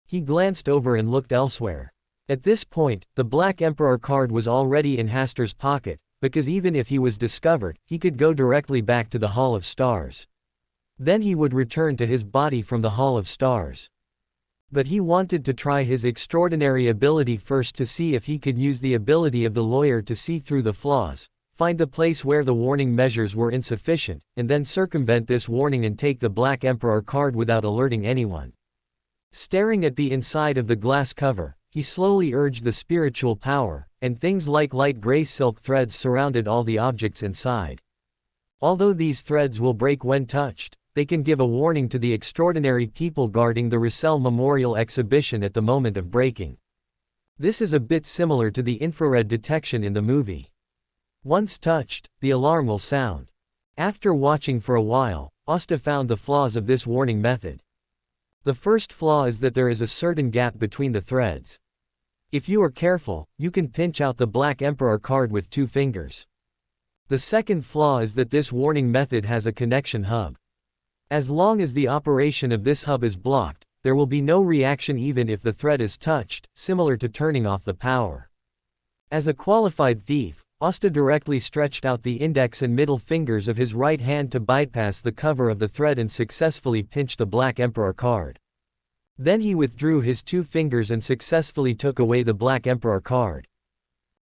He glanced over and looked elsewhere. At this point, the Black Emperor card was already in Haster's pocket, because even if he was discovered, he could go directly back to the Hall of Stars. Then he would return to his body from the Hall of Stars. But he wanted to try his extraordinary ability first to see if he could use the ability of the lawyer to see through the flaws, find the place where the warning measures were insufficient, and then circumvent this warning and take the Black Emperor card without alerting anyone. Staring at the inside of the glass cover, he slowly urged the spiritual power, and things like light gray silk threads surrounded all the objects inside. Although these threads will break when touched, they can give a warning to the extraordinary people guarding the Russell Memorial Exhibition at the moment of breaking. This is a bit similar to the infrared detection in the movie. Once touched, the alarm will sound. After watching for a while, Asta found the flaws of this warning method. The first flaw is that there is a certain gap between the threads. If you are careful, you can pinch out the Black Emperor card with 2 fingers. The second flaw is that this warning method has a connection hub. As long as the operation of this hub is blocked, there will be no reaction even if the thread is touched, similar to turning off the power. As a qualified thief, Asta directly stretched out the index and middle fingers of his right hand to bypass the cover of the thread and successfully pinch the Black Emperor card. Then he withdrew his 2 fingers and successfully took away the Black Emperor card.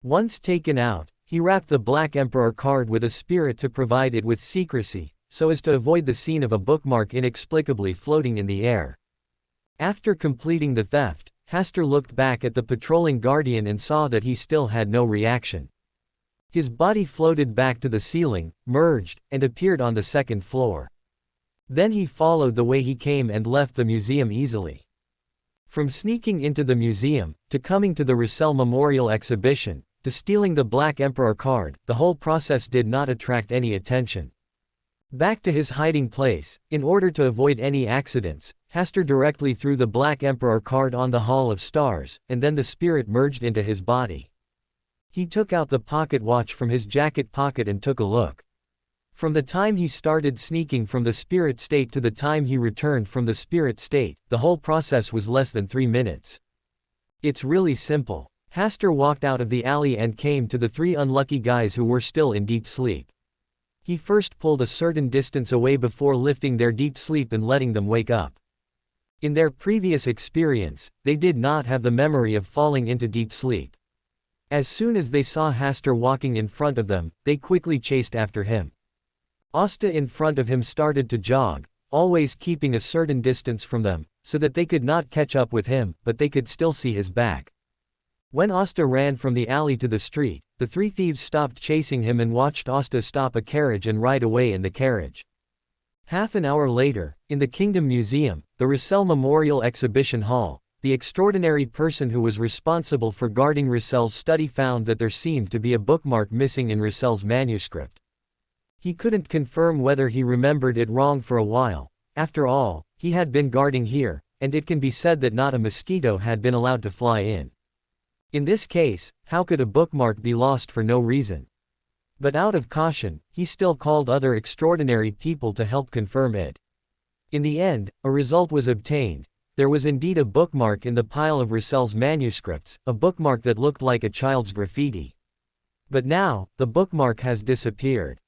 Once taken out, he wrapped the Black Emperor card with a spirit to provide it with secrecy, so as to avoid the scene of a bookmark inexplicably floating in the air. After completing the theft, Haster looked back at the patrolling guardian and saw that he still had no reaction. His body floated back to the ceiling, merged, and appeared on the 2nd floor. Then he followed the way he came and left the museum easily. From sneaking into the museum, to coming to the Russell Memorial Exhibition, to stealing the Black Emperor card, the whole process did not attract any attention. Back to his hiding place, in order to avoid any accidents, Haster directly threw the Black Emperor card on the Hall of Stars, and then the spirit merged into his body. He took out the pocket watch from his jacket pocket and took a look. From the time he started sneaking from the spirit state to the time he returned from the spirit state, the whole process was less than 3 minutes. It's really simple. Haster walked out of the alley and came to the 3 unlucky guys who were still in deep sleep. He first pulled a certain distance away before lifting their deep sleep and letting them wake up. In their previous experience, they did not have the memory of falling into deep sleep. As soon as they saw Haster walking in front of them, they quickly chased after him. Asta in front of him started to jog, always keeping a certain distance from them, so that they could not catch up with him, but they could still see his back. When Asta ran from the alley to the street, the 3 thieves stopped chasing him and watched Asta stop a carriage and ride away in the carriage. Half an hour later, in the Kingdom Museum, the Russell Memorial Exhibition Hall, the extraordinary person who was responsible for guarding Russell's study found that there seemed to be a bookmark missing in Russell's manuscript. He couldn't confirm whether he remembered it wrong for a while. After all, he had been guarding here, and it can be said that not a mosquito had been allowed to fly in. In this case, how could a bookmark be lost for no reason? But out of caution, he still called other extraordinary people to help confirm it. In the end, a result was obtained. There was indeed a bookmark in the pile of Russell's manuscripts, a bookmark that looked like a child's graffiti. But now, the bookmark has disappeared.